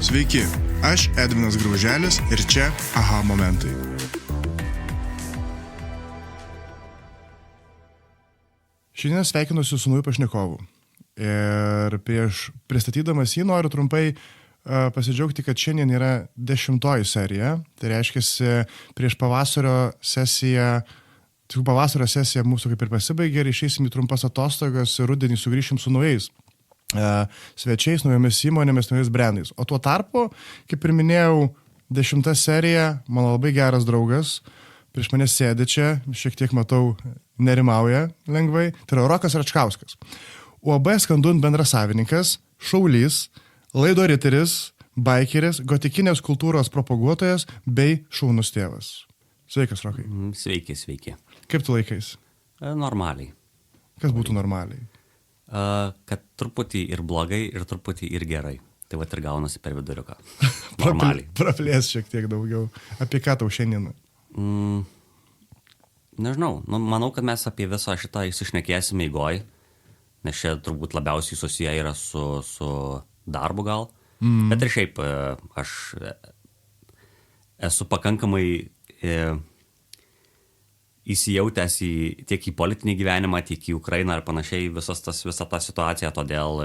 Sveiki, aš Edvinas Grauželis ir čia Aha momentai. Šiandien sveikinuosi su nauju pašnekovu. Ir prieš pristatydamas jį noriu trumpai pasidžiaugti, kad šiandien yra 10 serija. Tai reiškia, prieš pavasario sesiją mūsų kaip ir pasibaigė ir išeisim į trumpas atostogas ir rudenį sugrįšim su naujais svečiais, naujomis įmonėmis, naujais brandais. O tuo tarpu, kaip ir minėjau, 10 serija, mano labai geras draugas, prieš mane sėdi čia, šiek tiek matau, nerimauja lengvai, tai yra Rokas Račkauskas. UAB Skandun bendrasavininkas, šaulys, laido riteris, baikeris, gotikinės kultūros propaguotojas bei šaunus tėvas. Sveikas, Rokai. Sveiki. Kaip tu laikais? Normaliai. Kas būtų normaliai? Kad truputį ir blogai, ir truputį ir gerai. Tai va ir gaunasi per viduriuką. Normaliai. Praplės šiek tiek daugiau. Apie ką tau šiandien? Nežinau. Manau, kad mes apie visą šitą įsišnekėsime eigoj, nes čia turbūt labiausiai susiję yra su darbu gal. Bet ir šiaip aš esu pakankamai įsijautęs tiek į politinį gyvenimą, tiek į Ukrainą ir panašiai visą tą situaciją, todėl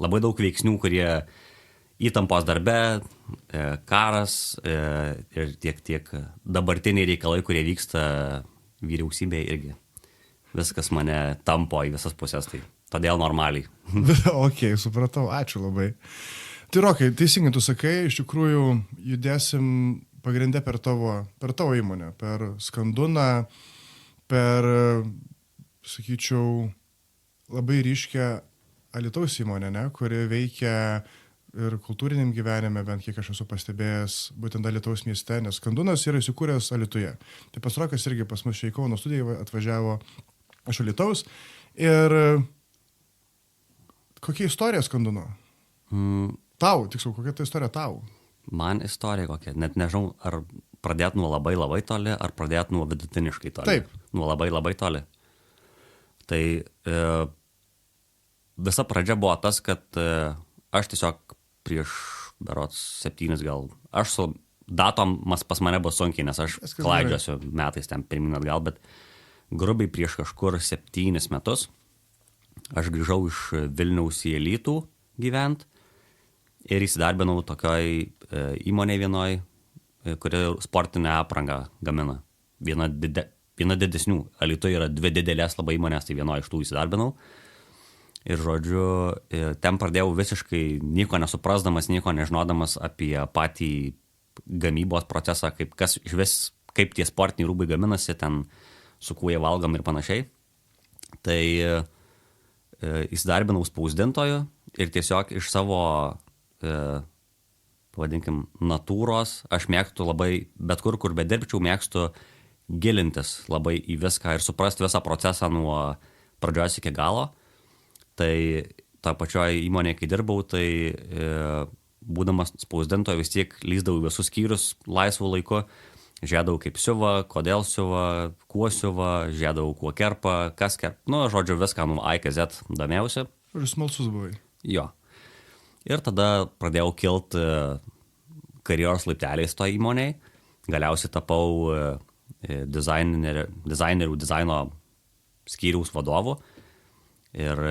labai daug veiksnių, kurie įtampos darbe, karas ir tiek dabartiniai reikalai, kurie vyksta vyriausybėje irgi. Viskas mane tampo į visas pusės, tai todėl normaliai. Ok, supratau, ačiū labai. Tai Rokai, teisingai tu sakai, iš tikrųjų judėsim pagrindė per tavo įmonę, per Skanduną, per, sakyčiau, labai ryškę Alytaus įmonę, kuri veikia ir kultūriniam gyvenime, bent kiek aš esu pastebėjęs, būtent Alytaus mieste, nes Skandunas yra įsikūręs Alytuje. Tai pas Rokas irgi pas mus čia į Kauno studiją atvažiavo iš Alytaus. Ir kokia istorija Skanduno? Tau, tiksliau, kokia ta istorija tau? Man istorija kokia, net nežinau, ar pradėt nuo labai labai toli, ar pradėt nuo vidutiniškai toli. Taip. Nuo labai labai toli. Tai visa pradžia buvo tas, kad aš tiesiog prieš berods 7 gal, aš su datom pas mane buvo sunkiai, nes aš klaidžiosiu metais ten pirmin atgal, bet grubiai prieš kažkur 7 metus aš grįžau iš Vilniaus į Alytų gyvent. Ir įsidarbinau tokioj įmonėj vienoj, kuri sportinę aprangą gamina. Viena didesnių. Alytuje yra 2 didelės labai įmonės, tai vienoje iš tų įsidarbinau. Ir žodžiu, ten pradėjau visiškai nieko nesuprasdamas, nieko nežinodamas apie patį gamybos procesą, kaip tie sportiniai rūbai gaminasi, ten su kuo jie valgom ir panašiai. Tai įsidarbinau spausdintoju ir tiesiog iš savo pavadinkim, natūros, aš mėgstu labai, bet kur bedirbčiau, mėgstu gilintis labai į viską ir suprasti visą procesą nuo pradžios iki galo. Tai tą pačioje įmonėje, kai dirbau, tai būdamas spausdintoju vis tiek lįsdavau visus skyrius laisvų laiku, žiūrėdavau kaip siuva, kodėl siuva, kuo siuva, žiūrėdavau kuo kerpa, kas kerpa, žodžiu viską nuo A iki Z domėjausi. Ir smalsus buvai. Jo. Ir tada pradėjau kilti karjeros laipteliais to įmonėj. Galiausiai tapau dizaino skyriaus vadovu. Ir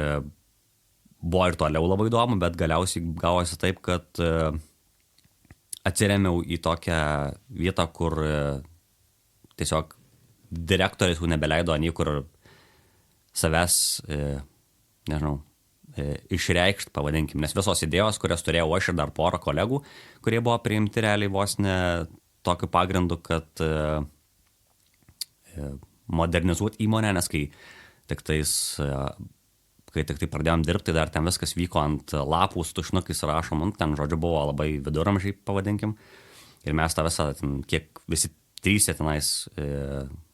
buvo ir toliau labai įdomu, bet galiausiai gavosi taip, kad atsirėmiau į tokią vietą, kur tiesiog direktorius jau nebeleido niekur savęs, nežinau, išreikšti, pavadinkim, nes visos idėjos, kurias turėjau aš ir dar porą kolegų, kurie buvo priimti realiai vos ne tokiu pagrindu, kad modernizuoti įmonę, nes kai tik tai pradėjom dirbti, dar ten viskas vyko ant lapų su tušinukais rašom, ten žodžiu buvo labai viduramžiai, pavadinkim, ir mes tą visą, kiek visi 3 tenais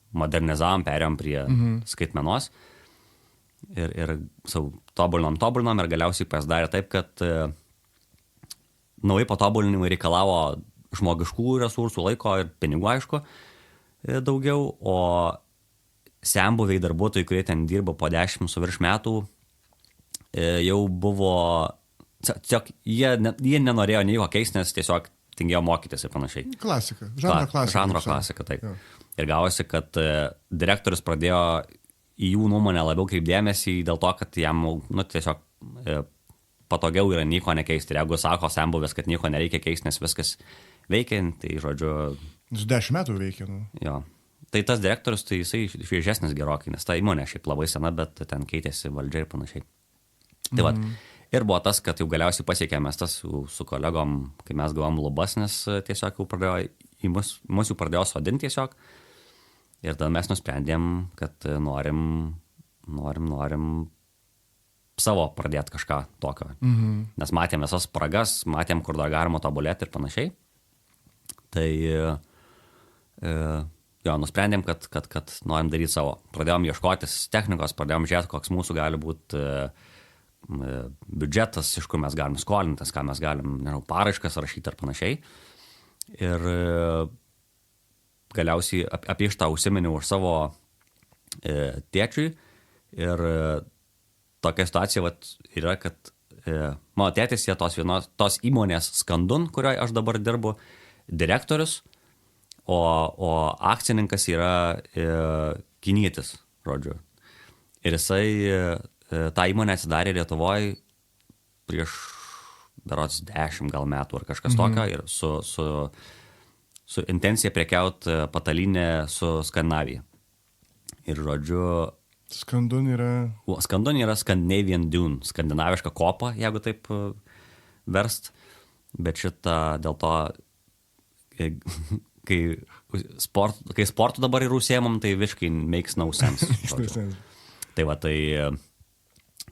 modernizavom, perėjom prie skaitmenos. Ir tobulinom ir galiausiai pasidarė taip, kad nauji patobulinimai reikalavo žmogiškų resursų, laiko ir pinigų, aišku, daugiau, o senbuviai darbuotojai, kurie ten dirbo po 10 su virš metų, jau buvo tiesiog jie nenorėjo nieko keisti, nes tiesiog tingėjo mokytis ir panašiai. Klasika, žanro klasika, taip. Jo. Ir gavosi, kad direktorius pradėjo į jų nuomonę labiau kreipdėmėsi dėl to, kad jam tiesiog patogiau yra nieko nekeisti. Ir jeigu sako sembuvės, kad nieko nereikia keisti, nes viskas veikia, tai žodžiu... 10 metų veikia. Jo. Tai tas direktorius, tai jisai šviežesnis gerokai, nes ta įmonė šiaip labai sena, bet ten keitėsi valdžia ir panašiai. Tai vat, ir buvo tas, kad jau galiausiai pasiekėme tas su kolegom, kai mes gavom lubas, nes tiesiog jau pradėjo, mus jau pradėjo sodinti tiesiog. Ir tada mes nusprendėm, kad norim savo pradėti kažką tokio. Nes matėm visas spragas, matėm, kur dar galima tobulėti ir panašiai. Tai jo, nusprendėm, kad norim daryti savo. Pradėjom ieškotis technikos, pradėjom žiūrėti, koks mūsų gali būti biudžetas, iš kur mes galim skolintis, ką mes galim, nežinau, paraiškas rašyti ar panašiai. Ir galiausiai apie šitą užsiminiau už savo tėčiui. Ir tokia situacija yra, kad mano tėtis jie tos įmonės Skandun, kurioje aš dabar dirbu, direktorius, o akcininkas yra kinietis, žodžiu. Ir jisai tą įmonę atsidarė Lietuvoje prieš berods 10 gal metų ar kažkas tokio ir su intencija prekiaut patalinę su Skandinavija. Ir žodžiu... Skandun yra Scandinavian Dune, skandinaviška kopa, jeigu taip verst. Bet šitą dėl to, kai sportu dabar ir užsiemam, tai visiškai makes no sense. Tai va, tai...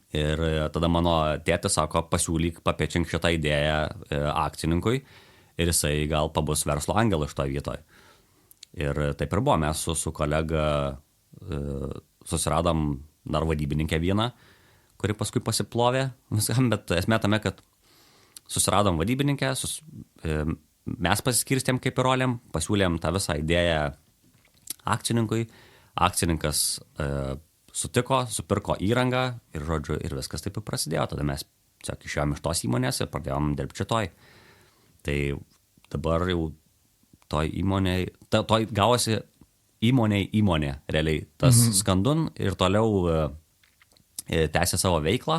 Ir tada mano tėtis sako, pasiūlyk, papečink šitą idėją akcininkui ir jisai gal pabus verslo angelų iš to vietoje. Ir taip ir buvo, mes su kolega susiradom dar vadybininkę vieną, kuri paskui pasiplovė viskam, bet esmė tame, kad susiradom vadybininkę, mes pasiskirstėm kaip ir rolėm, pasiūlėm tą visą idėją akcininkui, akcininkas sutiko, supirko įrangą ir, žodžiu, ir viskas taip ir prasidėjo. Tada mes tiesiog išėjom iš tos įmonės ir pradėjom dirbti šitoj. Tai dabar jau toj įmonėj, toj gavosi įmonė, realiai, tas Skandun ir toliau tęsė savo veiklą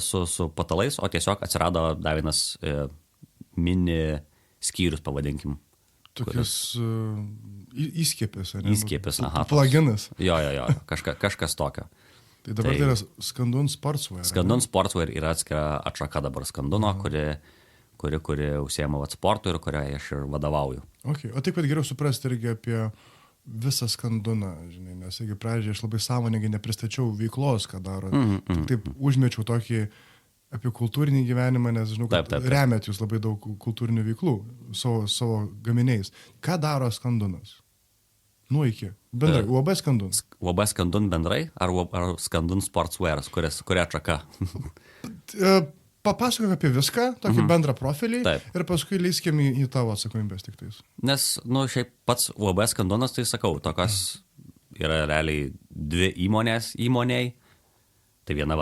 su patalais, o tiesiog atsirado dar vienas mini skyrius, pavadinkim. Tokius įskiepis, ar ne? Įskiepis, aha. Pluginas. Jo, kažkas tokio. Tai dabar tai yra Skandun Sportswear. Skandun Sportswear yra atskira atšaka dabar Skanduno, kuri užsiema sportu ir kurioje aš ir vadovauju. Okay. O taip pat geriau suprasti irgi apie visą Skanduną, žinai, nes irgi pradžioje aš labai sąmoningai nepristačiau veiklos, ką daro. Taip užmečiau tokį apie kultūrinį gyvenimą, nes žinau, kad remiat jūs labai daug kultūrinių veiklų savo gaminiais. Ką daro Skandunas? Nuo iki. Bendrai, UAB Skandun. UAB Skandun bendrai ar Skandun Sportswear, kuria atšaka? Papasakok apie viską, tokį bendrą profilį. Taip. Ir paskui leiskim į tavo atsakomybės tik tais. Nes, šiaip pats UAB Skandunas, tai sakau, tokios yra realiai dvi įmoniai. Tai viena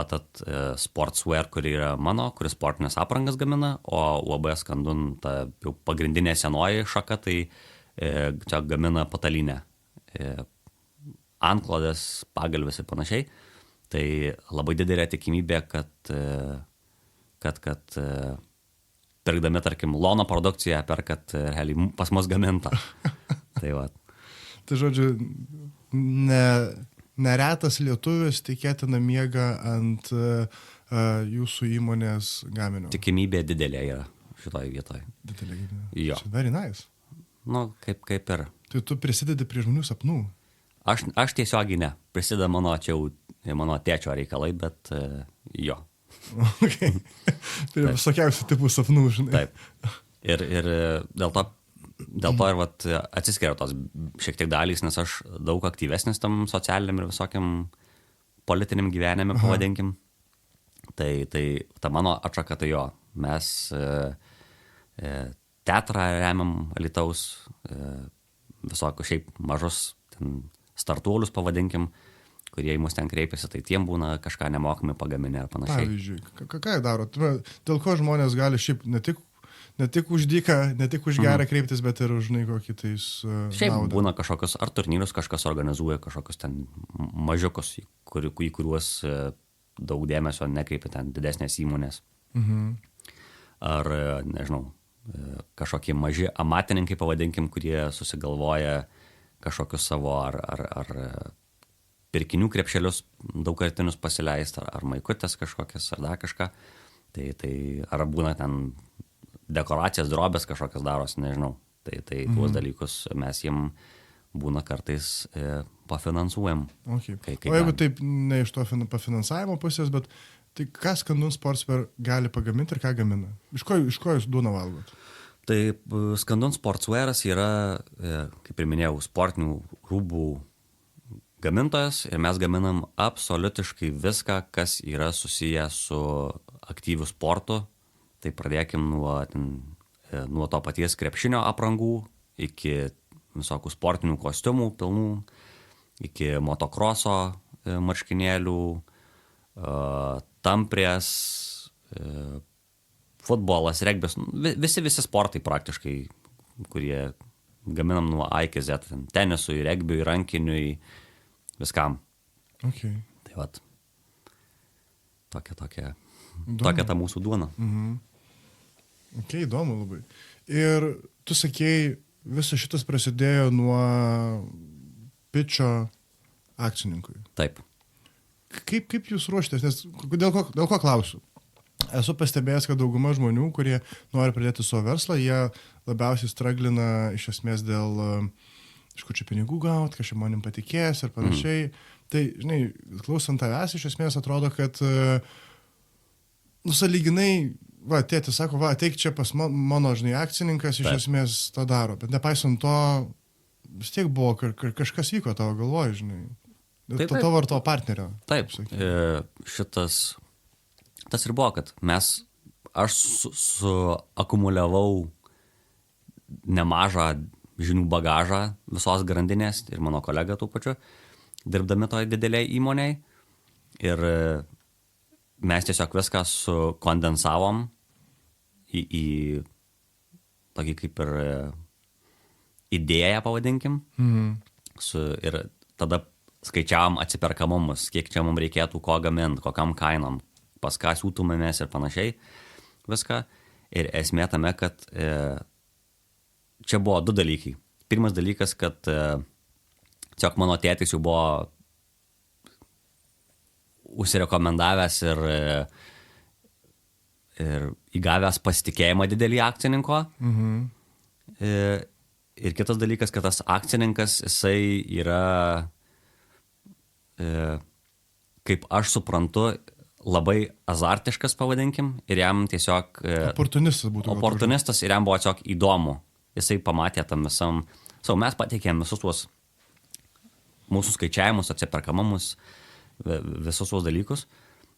Sportswear, kuri yra mano, kuris sportinės aprangas gamina, o UAB Skandun, ta jau pagrindinė senoji šaka, tai čia gamina patalinę. Antklodės, pagalvės ir panašiai. Tai labai didelė tikimybė, kad pirkdami, tarkim, Lono produkciją, perkat pas mus gamintą. Tai va. Tai žodžiu, neretas lietuvis tikėtina miega ant jūsų įmonės gaminio. Tikimybė didelė yra šitoje vietoje. Didelė. Jo. Very nice. Kaip ir. Tai tu prisidedi prie žmonių sapnų? Aš tiesiogiai ne. Prisideda mano tėčio reikalai, bet jo. Okay. Prie visokiausių tipų sapnų, žinai. Taip. Ir dėl to ir atsiskiria tos šiek tiek dalys, nes aš daug aktyvesnis tam socialiniam ir visokiam politiniam gyvenime, pavadinkim. Tai ta mano atšaka, tai jo, mes teatrą remiam Alytaus, visokius šiaip mažus startuolius, pavadinkim, kurie į mus ten kreipiasi, tai tiem būna kažką nemokamai pagaminę ar panašiai. Pavyzdžiui, ką jie daro? Dėl ko žmonės gali šiaip ne tik už dyką, ne tik už gerą kreiptis, bet ir už kokį tais Šiaip naudą. būna kažkokios, ar turnyrus kažkas organizuoja, kažkokios ten mažiukus, į kuriuos daug dėmesio nekreipia ten didesnės įmonės. Ar, nežinau, kažkokie maži amatininkai, pavadinkim, kurie susigalvoja kažkokius savo ar pirkinių krepšelius daugkartinius pasileist, ar maikutės kažkokias, ar dar kažką. Tai ar būna ten dekoracijas, drobės kažkokias daros, nežinau. Tai tuos dalykus mes jiem būna kartais pafinansuojam. Okay. O jeigu taip ne iš to pafinansavimo pusės, bet tai ką Skandun Sportswear gali pagaminti ir ką gamina? Iš ko jūs duoną valgot? Tai Skandun Sportswearas yra, kaip ir minėjau, sportinių rūbų gamintojas ir mes gaminam absoliutiškai viską, kas yra susiję su aktyviu sportu. Tai pradėkim nuo to paties krepšinio aprangų iki visokių sportinių kostiumų pilnų, iki motokroso marškinėlių, tamprės, futbolas, regbis, visi sportai praktiškai, kurie gaminam nuo A iki Z, tenisui, regbiui, rankiniui, viskam. Okay. Tai vat, tokia ta mūsų duona. Ok, įdomu labai. Ir tu sakėjai, visas šitas prasidėjo nuo pičo akcininkui. Taip. Kaip jūs ruoštės? Nes dėl ko klausiu? Esu pastebėjęs, kad dauguma žmonių, kurie nori pradėti savo verslą, jie labiausiai straglina iš esmės dėl iš kur čia pinigų gauti, kažkaip manim patikės ir panašiai. Tai, žinai, klausant tavęs, iš esmės atrodo, kad sąlyginai, tėtis sako, ateik čia pas mano, žinai, akcininkas, iš esmės tą daro. Bet nepaisant to, vis tiek buvo, kažkas vyko tavo galvoje, žinai. Tavo ar to partnerio. Taip, tas ir buvo, kad aš suakumuliavau nemažą žinių bagažą visos grandinės ir mano kolega tų pačių, dirbdami toj didelėj įmonėj. Ir mes tiesiog viską sukondensavom į tokį kaip ir idėją, pavadinkim. Ir tada skaičiavom atsiperkamumus, kiek čia mums reikėtų ko gaminti, kokiam kainom, pas ką siūtumėmės ir panašiai viską. Ir esmė tame, kad čia buvo du dalykai. Pirmas dalykas, kad tiesiog mano tėtis jau buvo užsirekomendavęs ir įgavęs pasitikėjimą didelį akcininko. Ir kitas dalykas, kad tas akcininkas, jisai yra, kaip aš suprantu, labai azartiškas, pavadinkim, ir jam tiesiog... Oportunistas būtų. Oportunistas ir jam buvo tiesiog įdomu. Jisai pamatė tam visam... Mes pateikėm visus tuos mūsų skaičiavimus, atsiperkamumus, visus tuos dalykus.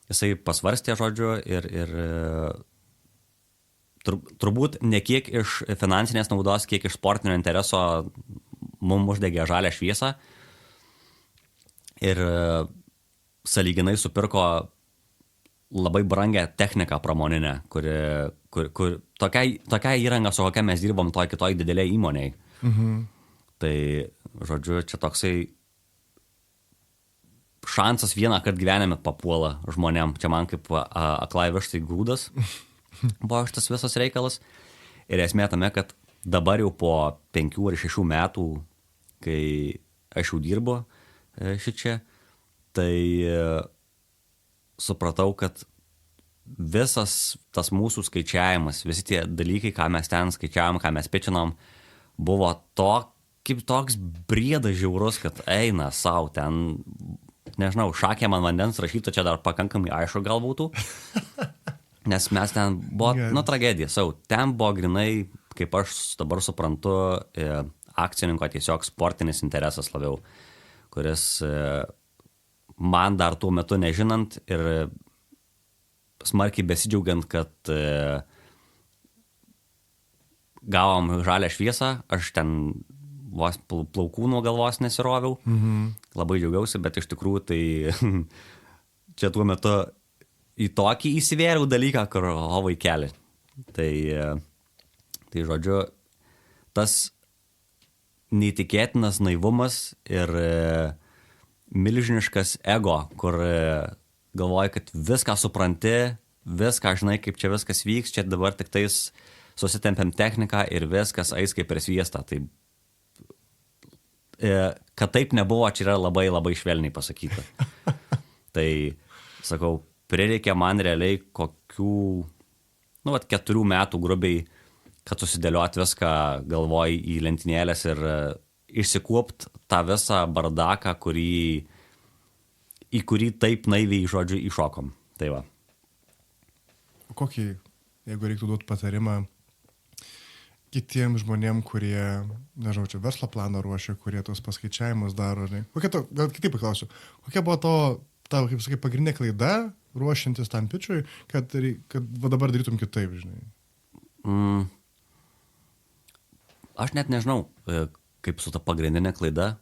Jisai pasvarstė, žodžiu, ir turbūt ne kiek iš finansinės naudos, kiek iš sportinio intereso mums uždegė žalią šviesą. Ir sąlyginai supirko labai brangią techniką pramoninę, kur tokia įranga, su kokia mes dirbom toj kitoj didelėj įmonėj. Tai, žodžiu, čia toksai šansas vieną kartą gyvenime papuola žmonėm. Čia man kaip aklai vištai grūdas buvo šitas visas reikalas. Ir esmė tame, kad dabar jau po 5 ar 6 metų, kai aš jau dirbu šičia, tai supratau, kad visas tas mūsų skaičiavimas, visi tie dalykai, ką mes ten skaičiavom, ką mes pičinom, buvo toks briedas žiaurus, kad eina savo ten, nežinau, šakė man vandens rašytų, čia dar pakankamai aišku gal būtų, nes mes ten buvo, tragedija, ten buvo grinai, kaip aš dabar suprantu, akcininko tiesiog sportinis interesas labiau, kuris man dar tuo metu nežinant ir smarkiai besidžiaugiant, kad gavom žalią šviesą, aš ten vos plaukų nuo galvos nesiroviau. Labai džiaugiausi, bet iš tikrųjų tai čia tuo metu į tokį įsivėriau dalyką, kur vaikeli. Tai žodžiu, tas neįtikėtinas naivumas ir milžiniškas ego, kur galvoji, kad viską supranti, viską žinai, kaip čia viskas vyks, čia dabar tik tais susitempiam techniką ir viskas eis kaip per sviestą. Tai, kad taip nebuvo, čia yra labai labai švelniai pasakyta. Tai, sakau, prireikė man realiai kokių, 4 metų grubiai, kad susidėliot viską galvoj į lentynėlės ir išsikuopt tą visą bardaką, į kurį taip naiviai, žodžiu, iššokom. Tai va. Kokį, jeigu reiktų duoti patarimą kitiems žmonėm, kurie, nežinau, čia verslo planą ruošia, kurie tos paskaičiavimus daro, ne? Gal kitaip paklausiu, kokia buvo tavo, kaip sakai, pagrindinė klaida ruošiantis tam pičiui, kad va dabar darytum kitaip, žinai? Aš net nežinau, kaip su ta pagrindinė klaida.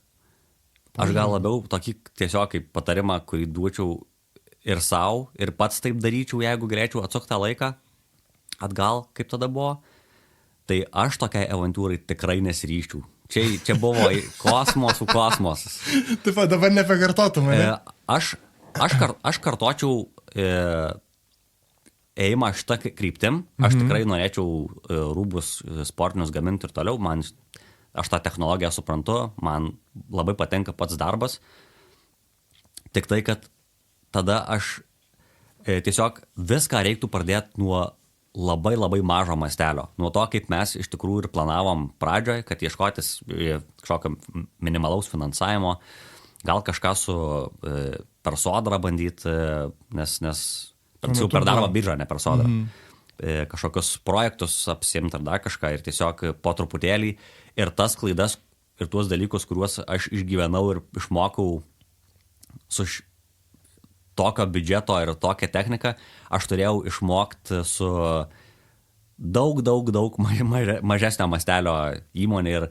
Aš gal labiau tokį tiesiog kaip patarimą, kurį duočiau ir savo, ir pats taip daryčiau, jeigu galėčiau atsukti tą laiką atgal, kaip tada buvo. Tai aš tokiai avantūrai tikrai nesiryščiau. Čia buvo kosmosas. Taip, dabar nebekartotum, ne? Aš kartočiau ėjimą šitą kryptim. Aš tikrai norėčiau rūbus sportinius gaminti ir toliau. Aš tą technologiją suprantu, man labai patinka pats darbas. Tik tai, kad tada aš tiesiog viską reiktų pradėti nuo labai labai mažo mastelio. Nuo to, kaip mes iš tikrųjų ir planavom pradžioje, kad ieškotis kažkokio minimalaus finansavimo, gal kažką per sodrą bandyti, nes per darbo biržą, ne per sodrą. Kažkokius projektus apsimti ar dar kažką ir tiesiog po truputėlį ir tas klaidas ir tuos dalykus, kuriuos aš išgyvenau ir išmokau su tokio biudžeto ir tokią techniką, aš turėjau išmokti su daug mažesnio mastelio įmonė ir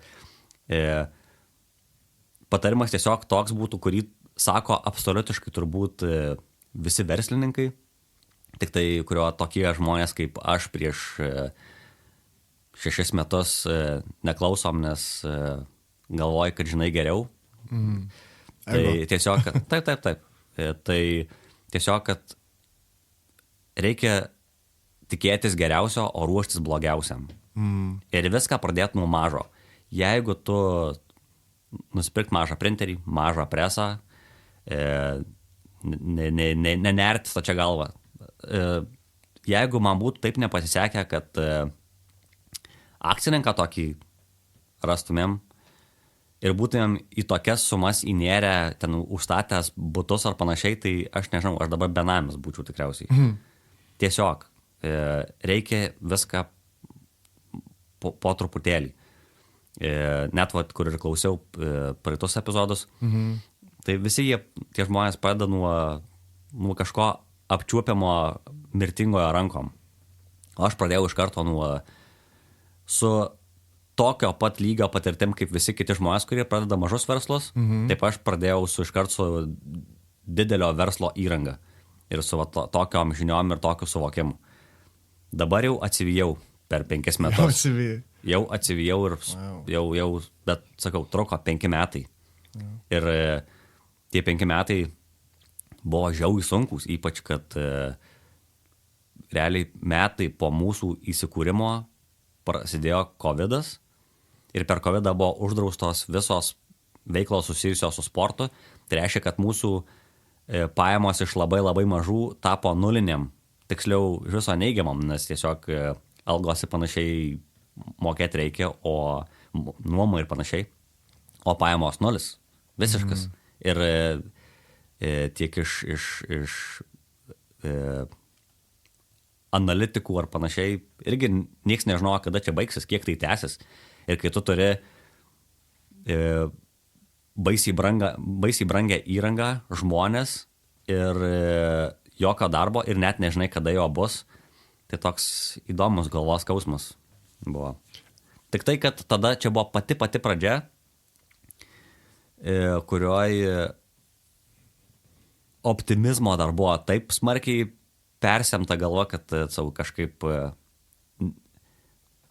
patarimas tiesiog toks būtų, kurį sako absoliutiškai turbūt visi verslininkai, tik tai kurio tokie žmonės kaip aš prieš 6 metus neklausom, nes galvoju, kad žinai geriau. Tai tiesiog, taip. Tai tiesiog, kad reikia tikėtis geriausio, o ruoštis blogiausiam. Ir viską pradėti nuo mažo. Jeigu tu nusipirkt mažą printerį, mažą presą, nenerti stačia galva. Jeigu man būtų taip nepasisekę, kad akcininką tokį rastumėm ir būtumėm į tokias sumas įnėrę, ten užstatęs butus ar panašiai, tai aš nežinau, aš dabar benamis būčiau tikriausiai. Tiesiog reikia viską po truputėlį. Net kur ir klausiau praeitus epizodus, tai visi tie žmonės pradeda nuo kažko apčiuopiamo mirtingojo rankom. O aš pradėjau iš karto su tokio pat lygio patirtim kaip visi kiti žmonės, kurie pradeda mažus verslus. Taip aš pradėjau iš karto su didelio verslo įranga ir su tokiom žiniom ir tokiu suvokimu. Dabar jau atsivijau per 5 metus. Jau atsivijau ir jau, bet sakau, truko 5 metai. Ir tie 5 metai buvo žiauriai sunkus, ypač kad realiai metai po mūsų įsikūrimo prasidėjo COVIDas ir per COVIDą buvo uždraustos visos veiklos susijusios su sportu. Tai reiškia, kad mūsų pajamos iš labai labai mažų tapo nuliniam, tiksliau iš viso neigiamam, nes tiesiog algos ir panašiai mokėti reikia, o nuomą ir panašiai, o pajamos nulis, visiškas. Ir tiek iš analitikų ar panašiai, irgi nieks nežinojo, kada čia baigsis, kiek tai tęsis. Ir kai tu turi baisiai brangę įrangą, žmonės ir jokio darbo ir net nežinai, kada jo bus, tai toks įdomus galvos skausmas buvo. Tik tai, kad tada čia buvo pati pradžia kurioje optimizmo dar buvo taip smarkiai persemta galva, kad savo kažkaip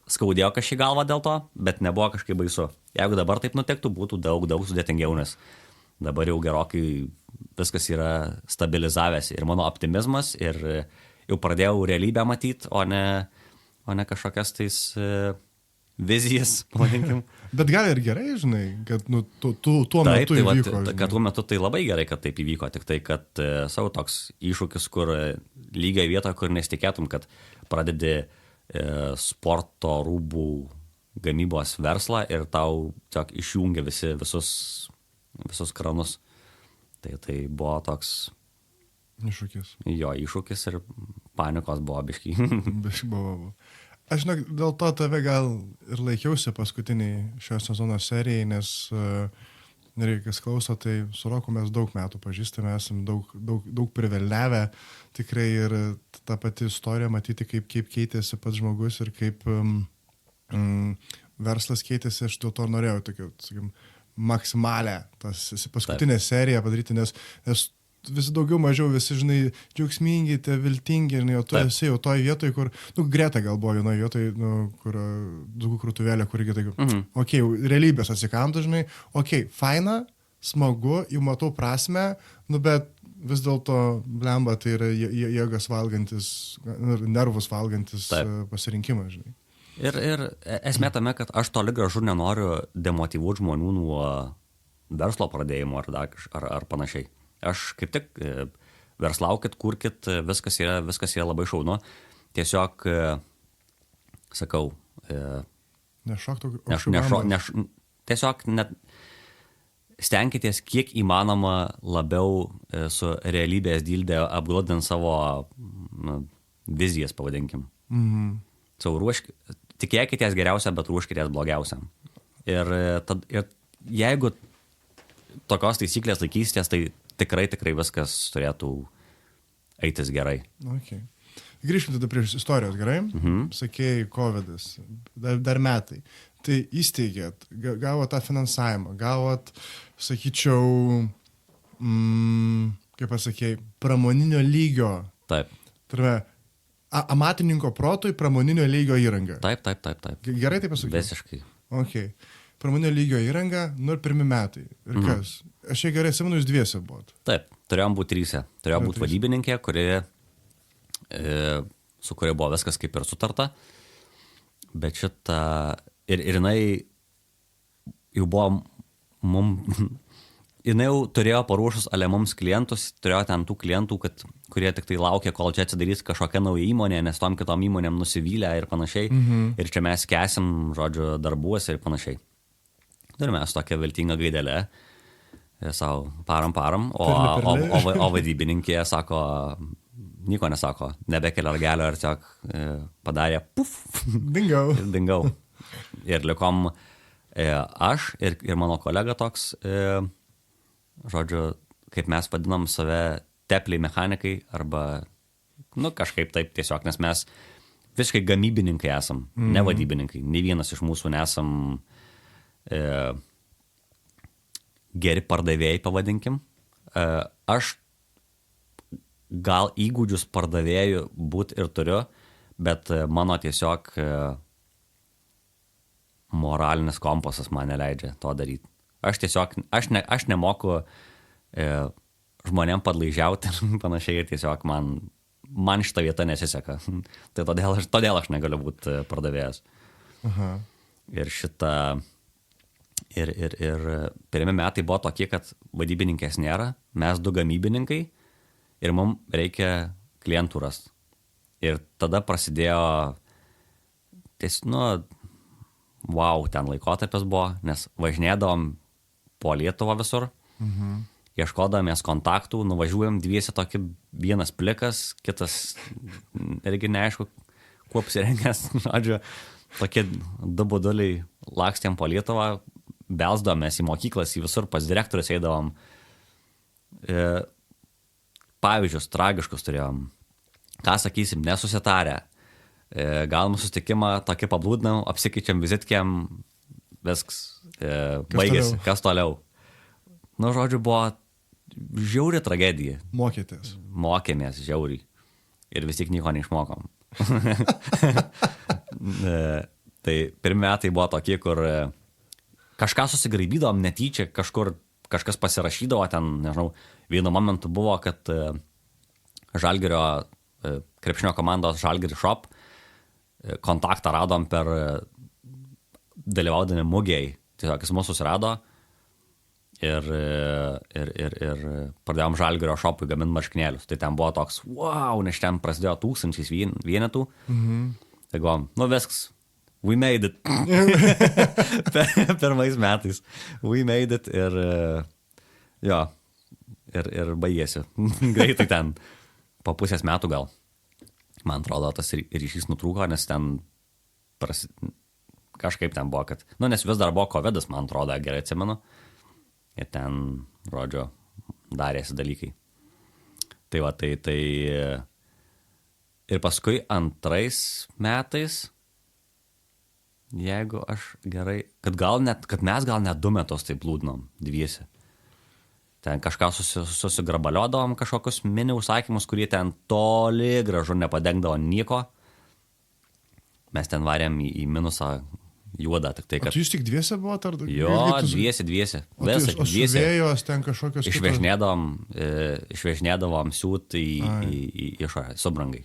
skaudėjo kažkaip galvą dėl to, bet nebuvo kažkaip baisu. Jeigu dabar taip nutiktų, būtų daug sudėtingiau, nes dabar jau gerokai viskas yra stabilizavęs ir mano optimizmas ir jau pradėjau realybę matyti, o ne kažkokias tais vizijas, pavadinkim. Bet gal ir gerai, žinai, kad tuo metu įvyko. Kad tuo metu tai labai gerai, kad taip įvyko, tik tai, kad savo toks iššūkis, kur lygiai vietoje, kur nesitikėtum, kad pradedi sporto rūbų gamybos verslą ir tau tiesiog išjungia visus kranus. Tai buvo toks iššūkis. Jo, iššūkis ir panikos buvo biškai. Biškai buvo. Aš žinok, dėl to tave gal ir laikiausi paskutiniai šio sezono serijai, nes kas klauso, tai su Roku mes daug metų pažįstame, esam daug privelnevę tikrai ir ta pati istorija matyti, kaip keitėsi pats žmogus ir kaip verslas keitėsi, aš dėl to norėjau tokiu, sakykim, maksimalę paskutinę seriją padaryti, nes visi daugiau mažiau, visi, žinai, džiaugsmingi, viltingi, žinai, o tu esi jau toj vietoj, kur, Greta gal buvo vienoje vietoje, kur daugų krūtuvėlė, kur irgi tai, realybės atsikando, žinai, faina, smagu, jau matau prasme, bet vis dėlto blemba, tai yra jėgas valgantis, nervus valgantis pasirinkimas, žinai. Ir esmė tame, kad aš toli gražu nenoriu demotyvuoti žmonių nuo verslo pradėjimo ar panašiai. Aš kaip tik verslaukit, kurkit, viskas yra labai šaunu. Tiesiog, sakau, tiesiog net stenkitės kiek įmanoma labiau su realybės dildė apglodint savo vizijas, pavadinkim. Tikėkitės geriausia, bet ruoškitės blogiausiam. Ir jeigu tokios taisyklės laikysitės, tai tikrai viskas turėtų eitis gerai. Okay. Grįžkim tada prie istorijos, gerai? Sakėjai, COVID'as, dar metai. Tai įsteigėt, gavot tą finansavimą, gavot, sakyčiau, kaip pasakėjai, pramoninio lygio. Taip. Tarme, amatininko protui pramoninio lygio įranga. Taip. Gerai taip pasakėjai? Visiškai. Okay. Pramoninio lygio įranga, ir pirmi metai. Ir kas? Aš čia gerai atsimenu, jūs dviese buvot. Taip, turėjom būti tryse. Turėjo būti vadybininkė, su kuria buvo viskas kaip ir sutarta. Bet šitą... Ir jinai jau buvo jinai jau turėjo paruošus ale mums klientus, turėjo ten tų klientų, kurie tik tai laukia, kol čia atsidarys kažkokia nauja įmonė, nes tom kitom įmonėm nusivylę ir panašiai. Ir čia mes kesim, žodžiu, darbuose ir panašiai. Ir mes tokią viltingą gaidelę savo param, o vadybininkė sako, nieko nesako, nebekelia ragelio ir tiesiog padarė puf. Dingau. Ir likom aš ir mano kolega toks, žodžiu, kaip mes vadinam save tepliai mechanikai arba, kažkaip taip tiesiog, nes mes visiškai gamybininkai esam, ne vadybininkai. Nei vienas iš mūsų nesam geri pardavėjai, pavadinkim. Aš gal įgūdžius pardavėjų būt ir turiu, bet mano tiesiog moralinis kompasas man neleidžia to daryti. Aš nemoku žmonėm padlaižiauti ir panašiai, tiesiog man šitą vietą nesiseka. Tai todėl aš negaliu būti pardavėjas. Aha. Ir ir pirmi metai buvo tokie, kad vadybininkės nėra, mes du gamybininkai ir mums reikia klientų rasti. Ir tada prasidėjo ten laikotarpis buvo, nes važinėdavom po Lietuvą visur, ieškodamės kontaktų, nuvažiuojam dviesi tokį, vienas plikas, kitas irgi neaišku, kuo apsirengęs, žodžiu, tokie du buduliai lakstėm po Lietuvą, belsdavomės į mokyklas, į visur, pas direktorius eidavom. Pavyzdžius tragiškus turėjom. Ką sakysim, nesusitarę. Galim susitikimą, tokį pablūdinam, apsikeičiam vizitkiam, viskas baigėsi. Kas toliau? Nu, žodžiu, buvo žiauri tragedija. Mokėtės. Mokėmės žiauriai. Ir vis tik nieko neišmokom. Tai pirmi metai buvo tokie, kur kažką susigraibydom netyčia, kažkas pasirašydavo ten, nežinau, vienu momentu buvo, kad Žalgirio krepšinio komandos Žalgirio Shop kontaktą radom per dalyvaudami mugėjai. Tiesiog jis mūsų susirado ir pradėjom Žalgirio Shopui gaminti marškinėlius. Tai ten buvo toks, wow, nes ten prasidėjo 1000 vienetų. Tai galvom, nu viskas, we made it. Pirmais metais. We made it ir jo, ir baigėsi. Greitai ten, po pusės metų gal. Man atrodo, tas ryšys nutrūko, nes ten kažkaip ten buvo, kad, nu, nes vis dar buvo covidas, man atrodo, gerai atsimenu. Ir ten, žodžio, darėsi dalykai. Tai va, tai ir paskui antrais metais, jeigu aš gerai, kad mes gal net 2 metus taip blūdnom, dviese. Ten kažką susigrabaliodavom, kažkokius mini užsakymus, kurie ten toli gražu nepadengdavo nieko. Mes ten varėm į minusą juodą, tik tai, kad... O tu jūs tik dviese buvo, ar... Jo, dviese. O suvėjos ten kažkokios... Išvežnėdavom siūt į išorę, subrangai.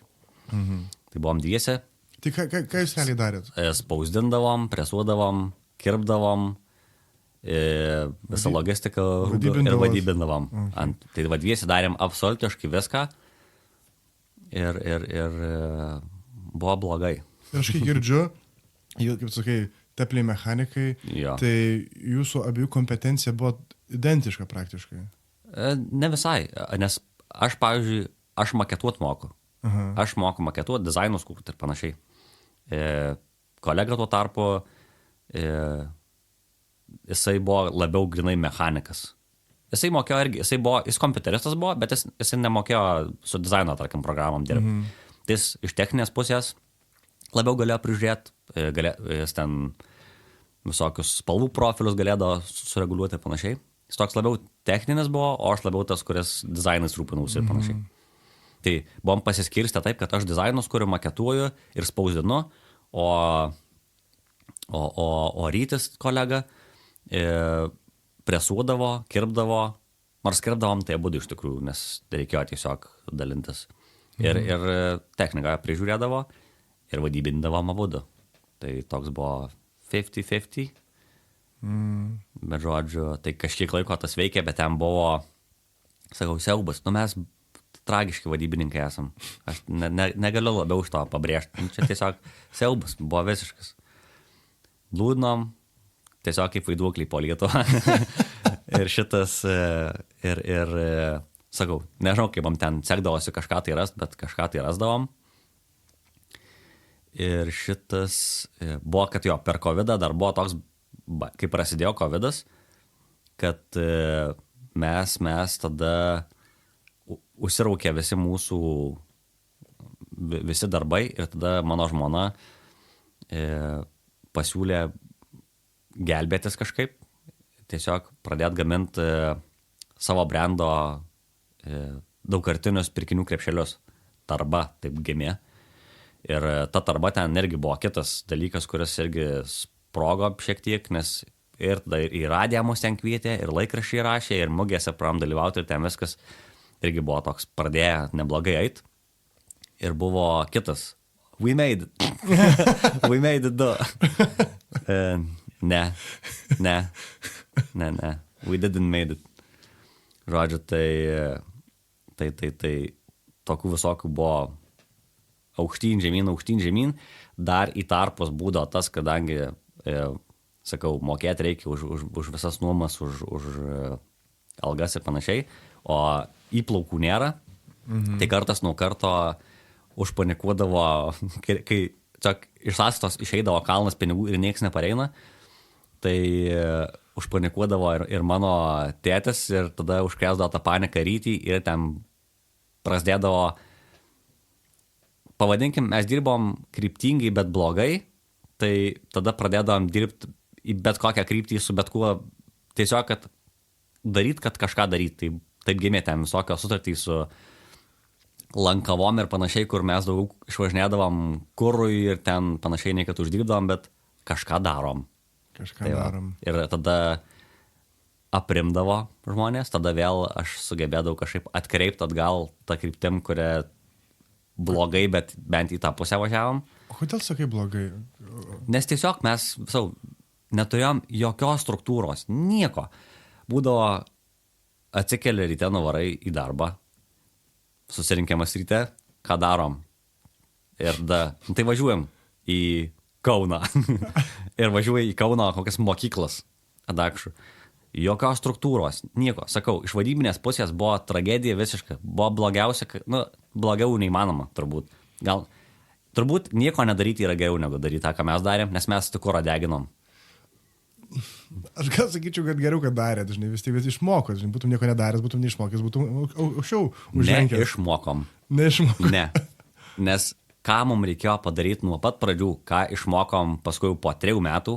Tai buvom dviese. Tai ką jūs realiai darėt? Spausdindavom, presuodavom, kirpdavom, visą logistiką ir vadybindavom. Tai vadviesi darėm absoliutiškai viską ir buvo blogai. Ir aš kai girdžiu, kaip sakai, tepliai mechanikai, tai jūsų abiejų kompetencija buvo identiška praktiškai. Ne visai, nes aš, pavyzdžiui, aš maketuot moku. Aš moku maketuot, dizainus kurti ir panašiai. Kolega tuo tarpu jisai buvo labiau grinai mechanikas. Jisai mokėjo irgi, jis kompiuteristas buvo, bet jisai nemokėjo su dizaino, tarkim, programom dirbti. Tai jis iš techninės pusės labiau galėjo prižiūrėti, jis ten visokius spalvų profilius galėdavo sureguliuoti ir panašiai. Jis toks labiau techninis buvo, o aš labiau tas, kuris dizainais rūpinausi ir panašiai. Tai buvom pasiskirstę taip, kad aš dizainus, kuriu maketuoju ir spausdinu, o Rytis kolega presuodavo, kirpdavo, nors kirpdavom tai abudu iš tikrųjų, nes reikėjo tiesiog dalintis. Ir techniką prižiūrėdavo ir vadybindavom abudu. Tai toks buvo 50-50. Bet žodžiu, tai kažkiek laiko tas veikė, bet ten buvo, sakau, siaubas. Nu mes tragiški vadybininkai esam. Aš negaliu labiau iš to pabrėžti. Čia tiesiog siaubas, buvo visiškas. Liūdnom, tiesiog kaip vaiduokliai po Lietuvą. Ir šitas, sakau, nežinau, kaip man ten sekdavosi kažką tai rast, bet kažką tai rasdavom. Ir šitas buvo, kad jo, per COVID dar buvo toks, kai prasidėjo COVIDas, kad mes tada užsiraukė visi darbai ir tada mano žmona pasiūlė gelbėtis kažkaip, tiesiog pradėt gaminti savo brendo daugkartinius pirkinių krepšelius. Tarba taip gimė. Ir ta tarba ten irgi buvo kitas dalykas, kuris irgi sprogo šiek tiek, nes ir tada į radiją mus ten kvietė, ir laikraščiai rašė, ir mugėse pravom dalyvauti, ir ten viskas irgi buvo toks, pradėjo neblogai eit. Ir buvo kitas. We made it. We made it, Ne. We didn't made it. Žodžiu, tai tokių visokių buvo aukštyn žemyn. Dar į tarpus būdavo tas, kadangi, sakau, mokėti reikia už visas nuomas, už algas ir panašiai, o įplaukų nėra. Tai kartas nuo karto užpanikuodavo, kai iš sąskaitos išeidavo kalnas pinigų ir nieks nepareina, tai užpanikuodavo ir mano tėtis ir tada užkrėsdavo tą paniką rytį ir ten prasidėdavo, pavadinkim, mes dirbom kryptingai, bet blogai, tai tada pradėdavom dirbti į bet kokią kryptį su bet kuo, tiesiog, kad daryti, kad kažką daryti. Taip gimė ten visokios sutartys su lankavom ir panašiai, kur mes daug išvažinėdavom kurui ir ten panašiai nei kad uždirbdavom, bet kažką darom. Kažką darom. Ir tada aprimdavo žmonės, tada vėl aš sugebėdavau kažkaip atkreipti atgal tą kryptim, kurią blogai, bet bent į tą pusę važiavom. O kodėl sakai blogai? Nes tiesiog mes neturėjom jokios struktūros, nieko. Būdavo atsikeli ryte, nuvarai į darbą, susirinkiamas ryte, ką darom. Ir tai važiuojam į Kauną. Ir važiuoju į Kauną kokias mokyklas, adakšų. Jokios struktūros, nieko. Sakau, iš vadybinės pusės buvo tragedija visiškai. Buvo blogiausia, blogiau neįmanoma, turbūt. Turbūt nieko nedaryti yra geriau negu daryti tą, ką mes darėm, nes mes tik kurą deginom. Aš gal sakyčiau, kad geriau, kad darė, žinai, vis išmoko, žinai, būtum nieko nedaręs, būtum neišmokęs, būtum aukščiau užlenkęs. Neišmokom. Ne. Nes ką mums reikėjo padaryti nuo pat pradžių, ką išmokom paskui po 3 metų,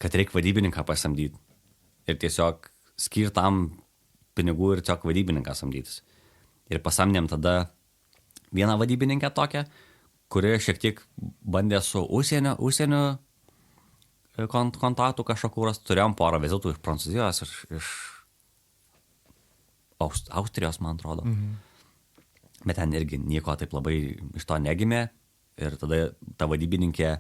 kad reikia vadybininką pasamdyti. Ir tiesiog skirtam pinigų ir tiesiog vadybininką samdytis. Ir pasamdėm tada vieną vadybininkę tokią, kuri šiek tiek bandė su užsienio kontaktų kažkokių. Turėjom porą vizitų iš Prancūzijos, iš Austrijos, man atrodo. Bet ten irgi nieko taip labai iš to negimė. Ir tada ta vadybininkė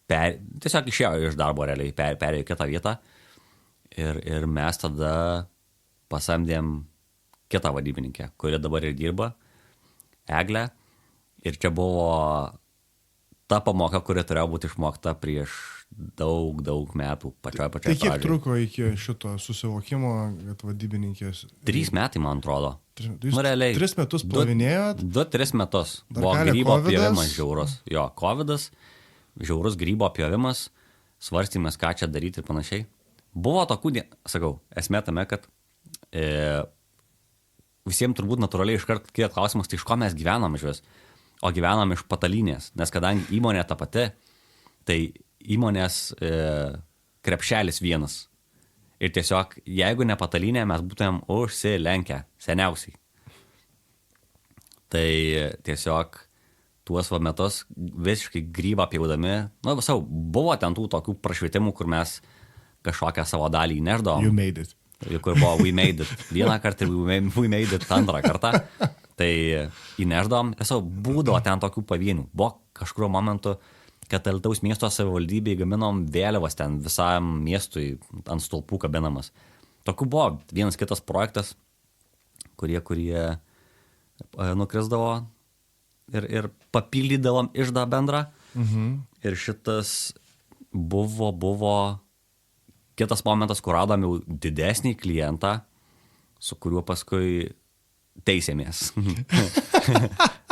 tiesiog išėjo iš darbo realiai, perėjo į kitą vietą. Ir mes tada pasamdėm kitą vadybininkę, kuri dabar ir dirba, Eglę. Ir čia buvo ta pamoka, kuri turėjo būti išmokta prieš daug metų, pačioj Tai kiek truko iki šito susivokimo, kad vadybininkės... 3 metai, man atrodo. Realiai. 3 metus plovinėjot? 2-3 metus. Buvo grybo pjovimas žiaurus. Jo, covidas, žiaurus grybo pjovimas, svarstymas, ką čia daryti ir panašiai. Buvo tokių, sakau, esmė tame, kad visiems turbūt natūraliai iškart kyla klausimas, tai iš ko mes gyvenam iš vis? O gyvenam iš patalynės, nes kadangi įmonė ta pati, tai įmonės krepšelis vienas. Ir tiesiog, jeigu ne patalynė, mes būtumėm užsilenkę seniausiai. Tai tiesiog tuos metus visiškai grybą pjaudami, buvo ten tų tokių prašvietimų, kur mes kažkokią savo dalį įneždavom. You made it. Kur buvo we made it vieną kartą ir we made it antrą kartą. Tai įneždavom, būdavo ten tokių pavienių. Buvo kažkurio momentu, kad Alytaus miesto savivaldybėje gaminom vėliavas ten visam miestui ant stulpų kabinamas. Tokių buvo vienas kitas projektas, kurie nukrisdavo ir papildydavom iždą bendrą. Ir šitas buvo kitas momentas, kur radom jau didesnį klientą, su kuriuo paskui teisėmės.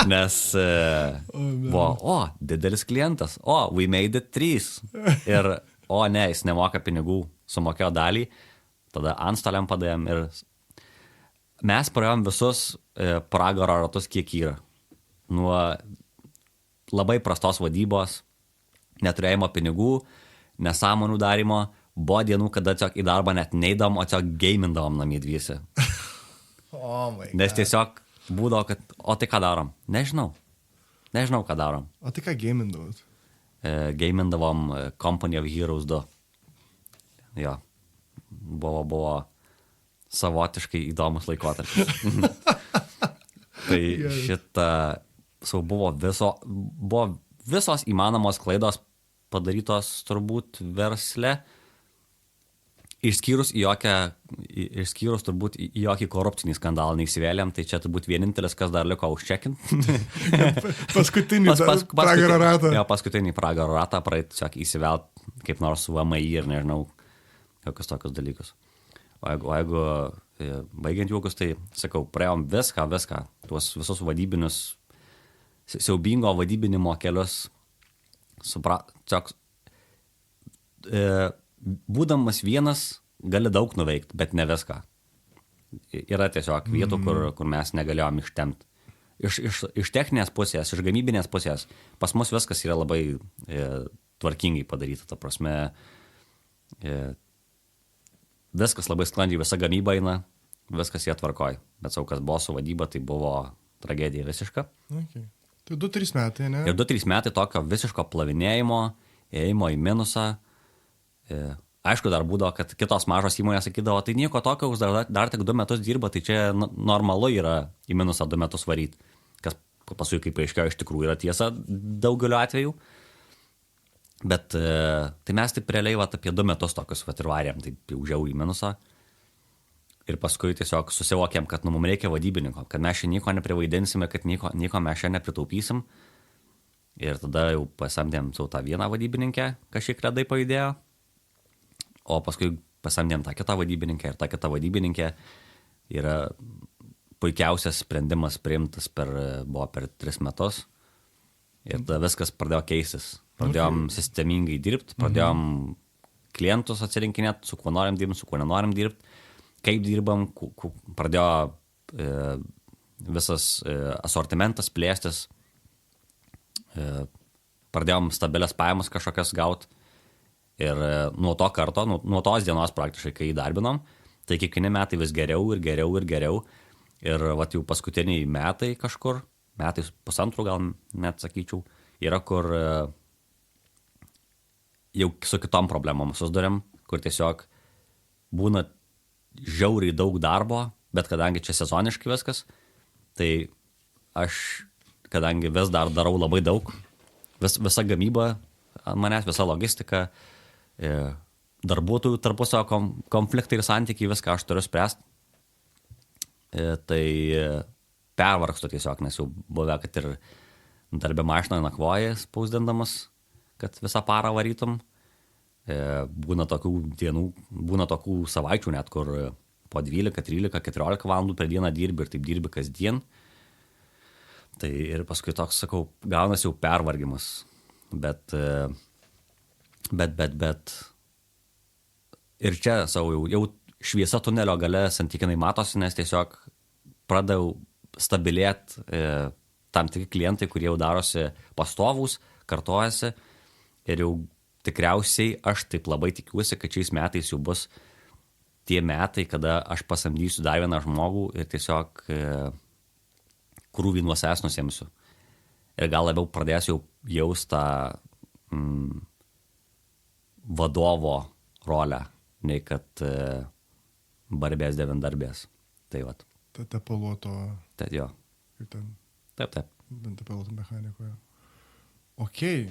Nes buvo, didelis klientas, we made it 3. Ir, ne, jis nemoka pinigų, sumokėjo dalį, tada antstoliam padėjom ir mes praėjom visus pragaro ratus, kiek yra. Nuo labai prastos vadybos, neturėjimo pinigų, nesąmonių darimo, buvo dienų, kada tiesiog į darbą net neidom, o tiesiog gamindavom namie dviese. Nes tiesiog būdavo, kad, tai ką darom? Nežinau, ką darom. O tai ką gamindavot? Gamindavom Company of Heroes 2. Jo, buvo savotiškai įdomus laikotarpis. Tai šitą, buvo visos įmanomos klaidos padarytos turbūt versle, išskyrus turbūt į jokį korupcinį skandalą neįsivėlėm, tai čia turbūt vienintelis, kas dar liko užčekinti. Paskutinį pragaro ratą. Jo, paskutinį pragaro ratą praeit tiesiog įsivelt kaip nors su VMI ir nežinau, kokius tokius dalykus. O jeigu baigiant juokus, tai sakau, praėjom viską, tuos visus vadybinius, siaubingo vadybinimo kelius, būdamas vienas gali daug nuveikti, bet ne viską. Yra tiesiog vietų, kur mes negalėjom ištemti. Iš techninės pusės, iš gamybinės pusės, pas mus viskas yra labai tvarkingai padaryta. Ta prasme, Viskas labai sklandžiai, visa gamyba eina, viskas jie tvarkoj. Bet kas buvo su vadyba, tai buvo tragedija visiška. Okay. Tai 2-3 metai, ne? Ir 2-3 metai tokio visiško plavinėjimo, ėjimo į minusą. Aišku, dar būdavo, kad kitos mažos įmonės sakydavo, tai nieko tokio, jūs dar tik 2 metus dirba, tai čia normalu yra į minusą 2 metus varyti. Kas paskui, kaip aiškiau, iš tikrųjų yra tiesa daugeliu atveju. Bet tai mes taip realiai apie 2 metus tokius ir varėm, tai jau žiau į minusą. Ir paskui tiesiog susivokėm, kad mums reikia vadybininko, kad mes čia nieko neprivaidinsime, kad nieko mes čia nepritaupysim. Ir tada jau pasamdėm tą vieną vadybininkę, kažkiek redai pajudėjo. O paskui pasamdėm tą kitą vadybininkę ir ta kita vadybininkė yra puikiausias sprendimas priimtas buvo per 3 metus. Ir tada viskas pradėjo keistis. Pradėjom sistemingai dirbti, pradėjom klientus atsirinkinėti, su kuo norim dirbti, su kuo nenorim dirbti, kaip dirbam, pradėjo visas asortimentas plėstis, pradėjom stabilias pajamas kažkokias gauti. Ir nuo to karto, nuo tos dienos praktiškai, kai įdarbinom, tai kiekvieni metai vis geriau ir geriau ir geriau. Ir jau paskutiniai metai kažkur, metai pusantrų gal net sakyčiau, yra kur jau su kitom problemom susiduriam, kur tiesiog būna žiauriai daug darbo, bet kadangi čia sezoniškai viskas, tai aš, kadangi vis dar darau labai daug, visa gamyba manęs, visa logistika, darbuotojų tarpusavio konfliktai ir santykiai, viską aš turiu spręsti. Tai pervargstu tiesiog, nes jau buvę, kad ir darbė mašinoje nakvoji spausdindamas, kad visą parą varytum. Būna tokių dienų, būna tokių savaičių net, kur po 12, 13, 14 valandų per dieną dirbi ir taip dirbi kasdien. Tai ir paskui toks, sakau, gaunasi jau pervargimas. Bet ir čia savo jau šviesa tunelio gale santykinai matosi, nes tiesiog pradėjau stabilėti tam tikri klientai, kurie jau darosi pastovūs, kartojasi ir jau tikriausiai aš taip labai tikiuosi, kad šiais metais jau bus tie metai, kada aš pasamdysiu dar vieną žmogų ir tiesiog krūvį nuo savęs nusiimsiu. Ir gal labiau pradėsiu jaust tą vadovo rolę, nei kad barbės devindarbės. Tai vat. Ta piloto. Tad jo. Kaip ten? Taip. Ta piloto mechanikoje. Okei.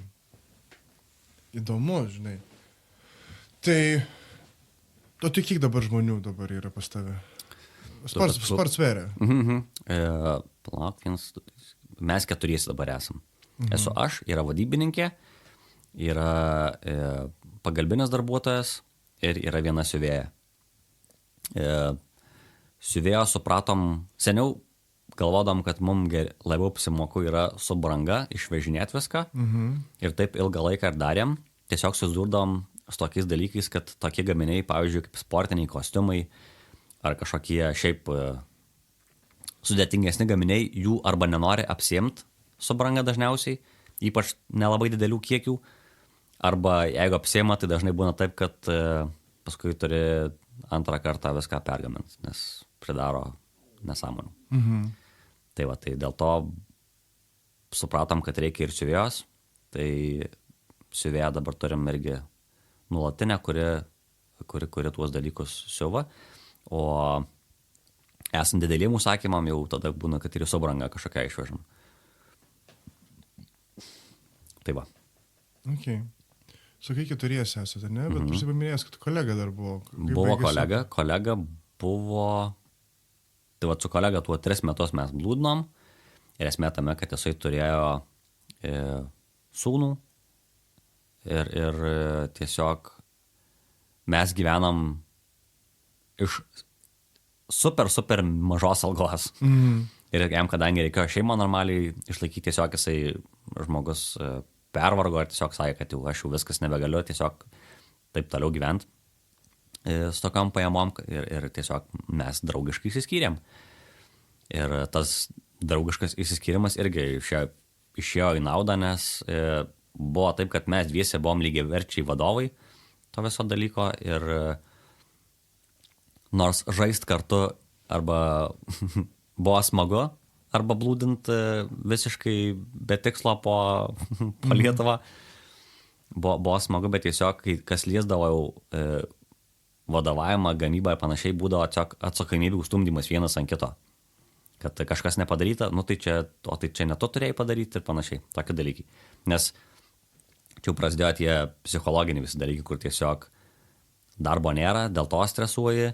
Įdomu, žinai. Tai, o tai kiek dabar žmonių dabar yra pas tave? Sportsverė. Palauk, mes 4 dabar esam. Esu aš, yra vadybininkė, yra pagalbinis darbuotojas ir yra viena siuvėja. Siuvėjo supratom, seniau galvodom, kad mums labiau apsimoku yra su branga išvežinėti viską ir taip ilgą laiką ir darėm. Tiesiog susidurdom su tokiais dalykais, kad tokie gaminiai, pavyzdžiui, kaip sportiniai kostiumai ar kažkokie šiaip sudėtingesni gaminiai, jų arba nenori apsiimti su branga dažniausiai, ypač nelabai didelių kiekių, arba jeigu apsiima, tai dažnai būna taip, kad paskui turi antrą kartą viską pergamint, nes pridaro nesąmonių. Tai va, tai dėl to supratom, kad reikia ir siuvėjos, tai siuvėją dabar turim irgi nuolatinę, kuri tuos dalykus siuva, o esant dideliem užsakymam jau tada būna, kad ir su branga kažkokia išvežam. Tai va. Okay. Sakai, 4 esate, ne? Bet prisipaminėjęs, kad kolega dar buvo. Buvo kolega buvo... Tai va, su kolega tuo 3 metus mes blūdnom ir esmė tame, kad jisai turėjo sūnų ir tiesiog mes gyvenam iš super mažos algos. Ir jam, kadangi reikėjo šeimą normaliai išlaikyti, tiesiog jisai žmogus pervargo ir tiesiog sakė, kad jau aš jau viskas nebegaliu, tiesiog taip toliau gyventi su tokiam pajamom ir tiesiog mes draugiškai išsiskyrėm. Ir tas draugiškas išsiskyrimas irgi išėjo į naudą, nes buvo taip, kad mes dviese buvom lygiaverčiai vadovai to viso dalyko ir nors žaist kartu arba buvo smagu, arba blūdint visiškai be tikslo po Lietuvą, buvo smagu, bet tiesiog, kai kas liesdavo jau vadovavimą, gamybą ir panašiai, būdavo atsakomybių stumdymas vienas ant kito. Kad kažkas nepadaryta, nu tai čia ne tu turėjai padaryti ir panašiai, tokie dalykai. Nes čia jau prasidėjo tie psichologiniai visi dalykai, kur tiesiog darbo nėra, dėl to stresuoji,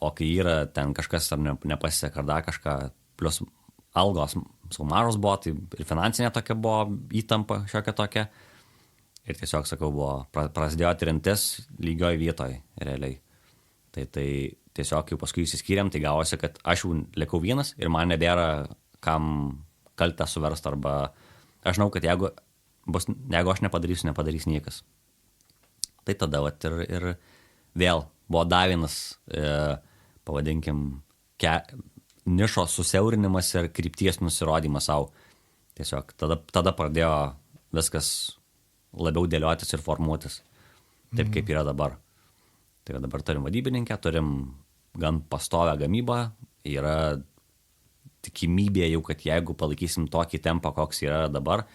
o kai yra ten kažkas ar nepasiseka ar dar kažką, plus algos mažos buvo, tai ir finansinė tokia buvo įtampa šiokia tokia. Ir tiesiog, sakau, prasidėjo trintis lygioj vietoj realiai. Tai tiesiog jau paskui įsiskyrėm, tai gavosi, kad aš jau likau vienas ir man nebėra kam kaltę suverst, arba aš žinau, kad jeigu aš nepadarysiu, nepadarys niekas. Tai tada ir vėl buvo dar vienas, pavadinkim, nišos susiaurinimas ir krypties nusirodymas savo. Tiesiog tada pradėjo viskas labiau dėliotis ir formuotis, taip kaip yra dabar. Tai dabar turim vadybininkę, turim gan pastovę gamybą, yra tikimybė jau, kad jeigu palaikysim tokį tempą, koks yra dabar,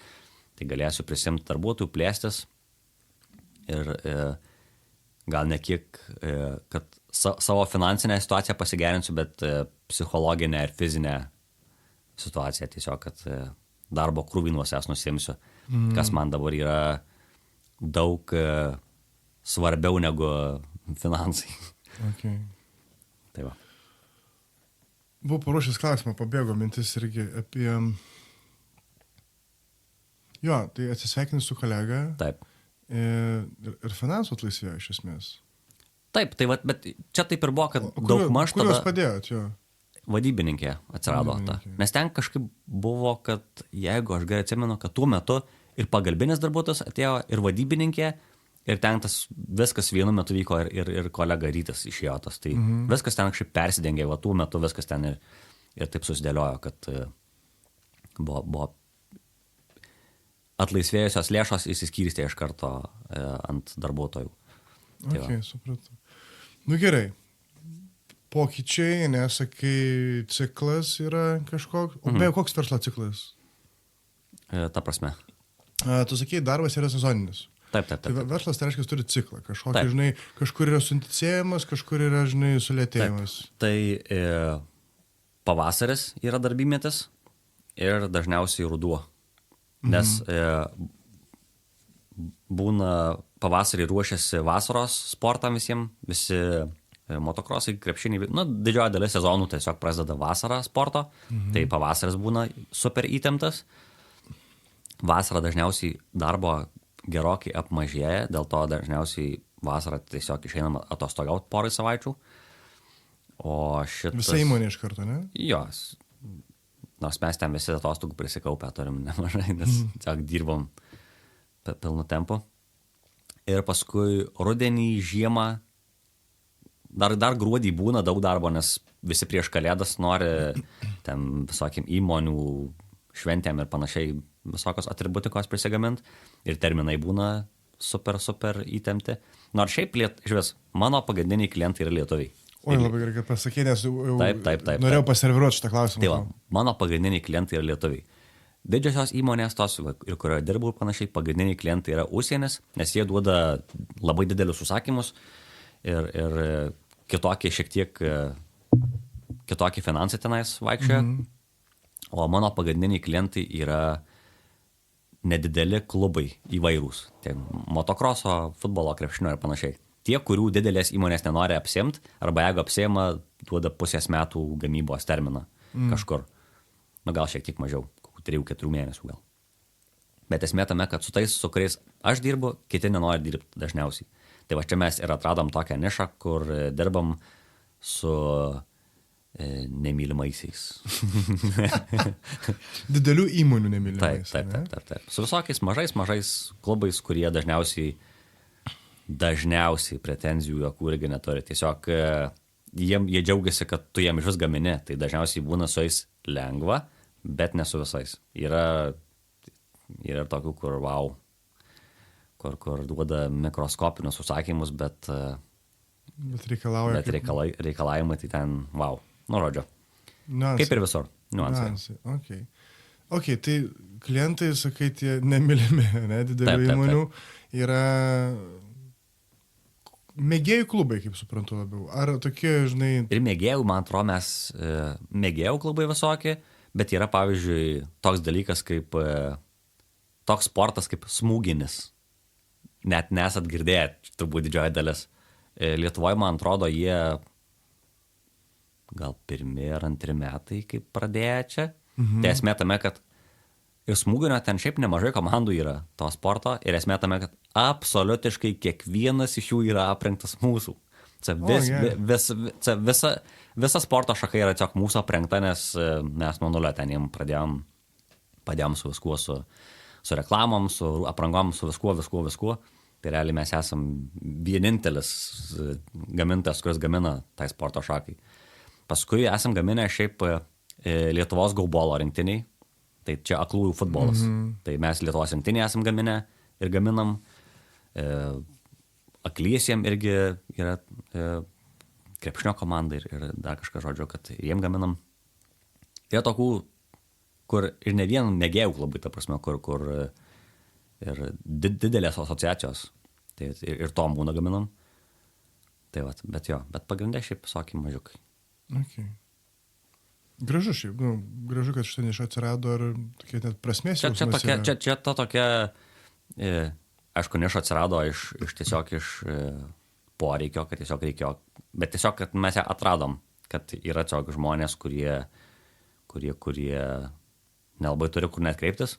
tai galėsiu prisimti darbuotojų, plėstis ir gal ne kiek, kad savo finansinę situaciją pasigerinsiu, bet psichologinę ir fizinę situaciją tiesiog, kad darbo krūvinuose nusimsiu, kas man dabar yra daug svarbiau negu finansai. Okay. Tai va. Buvau paruošęs klausimą, pabėgo mintis irgi apie... Jo, tai atsisveikini su kolega. Taip. Ir finansų atlaisvėjo iš esmės. Taip, tai va, bet čia taip ir buvo, kad daug maž tada... Kur jūs padėjot, jo? Vadybininkė atsirado. Nes ten kažkaip buvo, kad jeigu aš gerai atsimenu, kad tuo metu ir pagalbinis darbuotojas atėjo, ir vadybininkė, ir ten tas viskas vienu metu vyko, ir kolega Rytis išėjo tas. Tai viskas ten kažkaip persidengė, va tuo metu viskas ten ir taip susidėliojo, kad buvo atlaisvėjusios lėšos įsiskyrstė iš karto ant darbuotojų. Tai supratau. Nu gerai. Pokyčiai, nesakai, ciklas yra kažkoks. O beje, koks verslo ciklas? Ta prasme. Tu sakai, darbas yra sezoninis. Taip. Tai verslas, tai reiškia, turi ciklą. Kažkokį, žinai, kažkur yra suintensyvėjimas, kažkur yra, žinai, sulėtėjimas. Taip. Tai pavasaris yra darbymetis ir dažniausiai ruduo. Nes būna pavasarį ruošiasi vasaros sportam visiems, visi motokrosai, krepšiniai, didžioji dalis sezonų tiesiog prasideda vasarą sporto, tai pavasaris būna super įtemptas. Vasarą dažniausiai darbo gerokai apmažėja, dėl to dažniausiai vasarą tiesiog išeinam atostogauti porai savaičių. O šitas... Visa įmonė iš karto, ne? Jos. Nors mes ten visi atostogų prisikaupę turim nemažai, nes tiesiog dirbom pilnu tempu. Ir paskui rudenį, žiemą, dar gruodį būna daug darbo, nes visi prieš kalėdas nori ten visokiam įmonių šventėm ir panašiai visokios atributikos prisigamint ir terminai būna super įtempti. Nors šiaip išvis, mano pagrindiniai klientai yra lietuviai. Oi, labai gerai, kad pasakė, nes jau taip, norėjau paserviruoti šitą klausimą. Tai va, mano pagrindiniai klientai yra lietuviai. Didžiosios įmonės tos, ir kurioje dirbau ir panašiai, pagrindiniai klientai yra užsienis, nes jie duoda labai didelius užsakymus ir kitokie šiek tiek kitokie finansai tenais vaikščioja. O mano pagrindiniai klientai yra nedideli klubai įvairūs. Tai motokroso, futbolo, krepšinio ir panašiai. Tie, kurių didelės įmonės nenori apsiimti, arba jeigu apsiima, duoda pusės metų gamybos terminą kažkur. Gal šiek tiek mažiau, 3-4 mėnesių gal. Bet esmė tame, kad su tais, su kuriais aš dirbu, kiti nenori dirbti dažniausiai. Tai va čia mes ir atradom tokią nišą, kur dirbam su nemylimaisiais. Didelių įmonių nemylimais. Taip. Su visokiais mažais klubais, kurie dažniausiai pretenzijų jokių irgi neturi. Tiesiog jie džiaugiasi, kad tu jiem iš vis gamini. Tai dažniausiai būna su jais lengva, bet ne su visais. Yra tokių, kur kur duoda mikroskopinius užsakymus, bet reikalauja. Reikalavimai tai ten, wow, nu žodžiu. Niuansai. Kaip ir visur, niuansai. Ok, tai klientai, sakai, tie nemylimi, ne, didelių įmonių yra mėgėjų klubai, kaip suprantu labiau. Ar tokie, žinai... Ir mėgėjų, man atrodo, mes mėgėjų klubai visokie, bet yra, pavyzdžiui, toks dalykas kaip, toks sportas kaip smūginis. Net nesat girdėję, turbūt didžioji dalis. Lietuvoje, man atrodo, jie gal 1 ar 2 metai, kaip pradėjo čia. Tai esmė tame, kad ir smūginio ten šiaip nemažai komandų yra to sporto, ir esmė tame, kad absoliutiškai kiekvienas iš jų yra aprengtas mūsų. Visa sporto šaka yra tiesiog mūsų aprengta, nes mes nuo nulio ten jiem padėjom su viskuo, su reklamom, su aprangom, su viskuo. Tai realiai mes esam vienintelis gamintojas, kuris gamina tai sporto šakai. Paskui esam gaminę šiaip Lietuvos gaubolo rinktiniai, tai čia aklųjų futbolas. Tai mes Lietuvos rinktinį esam gaminę ir gaminam. Akliesiem irgi yra krepšinio komanda ir dar kažką žodžio, kad jiem gaminam. Yra tokių, kur ir ne vien mėgėjų klubai, ta prasme, kur ir didelės asociacijos, tai ir tom būna gaminam. Tai vat, bet pagrindė šiaip visokie mažiukai. Okay. Gražu šiaip, gražu, kad šitą nišą atsirado, ar tokie net prasmės jausmas yra. Čia ta tokia, aišku, niša atsirado iš poreikio, kad tiesiog reikėjo, bet tiesiog, kad mes ją atradom, kad yra tiesiog žmonės, kurie nelabai turi kur net kreiptis,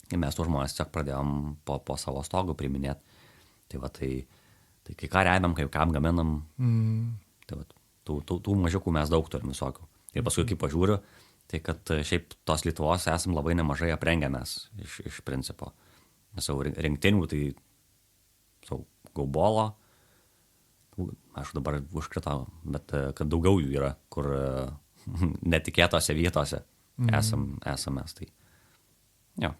ir mes tų žmonės tiesiog pradėjom po savo stogų priiminėti. Tai va, tai kai ką remiam, kai kam gaminam, tai va, tų mažiukų mes daug turim visokių. Ir paskui, kaip pažiūriu, tai kad šiaip tos Lietuvos esam labai nemažai aprengę mes iš principo. Nes savo rinktinių, tai savo gaubolo, aš dabar užkritau, bet kad daugiau jų yra, kur netikėtose vietose esam mes. Tai, jo.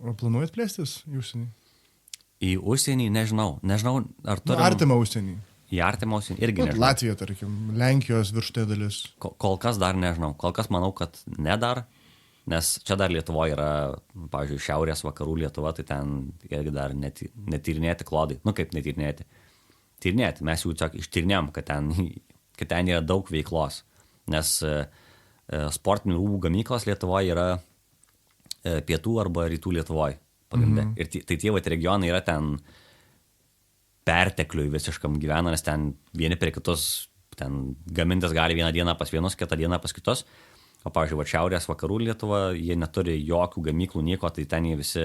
O planuojat plėstis į užsienį? Į užsienį nežinau, ar turim... Artimą užsienį. Į artimą užsienį irgi nežinau. Latvija, tarkim, Lenkijos viršutė dalis. Kol kas dar nežinau. Kol kas manau, kad ne dar, nes čia dar Lietuvoje yra, pavyzdžiui, šiaurės vakarų Lietuva, tai ten irgi dar netyrinėti klodai. Nu kaip netyrinėti? Tyrinėti. Mes jau tiesiog ištyrinėm, kad ten yra daug veiklos. Nes sportinių rūbų gamyklos Lietuvoje yra pietų arba rytų Lietuvoje. Ir tai tie regionai yra ten pertekliui visiškam gyvena, nes ten vieni prie kitus, ten gamintis gali vieną dieną pas vienus, kitą dieną pas kitus. O, pavyzdžiui, šiaurės vakarų Lietuva, jie neturi jokių gamyklų nieko, tai ten jie visi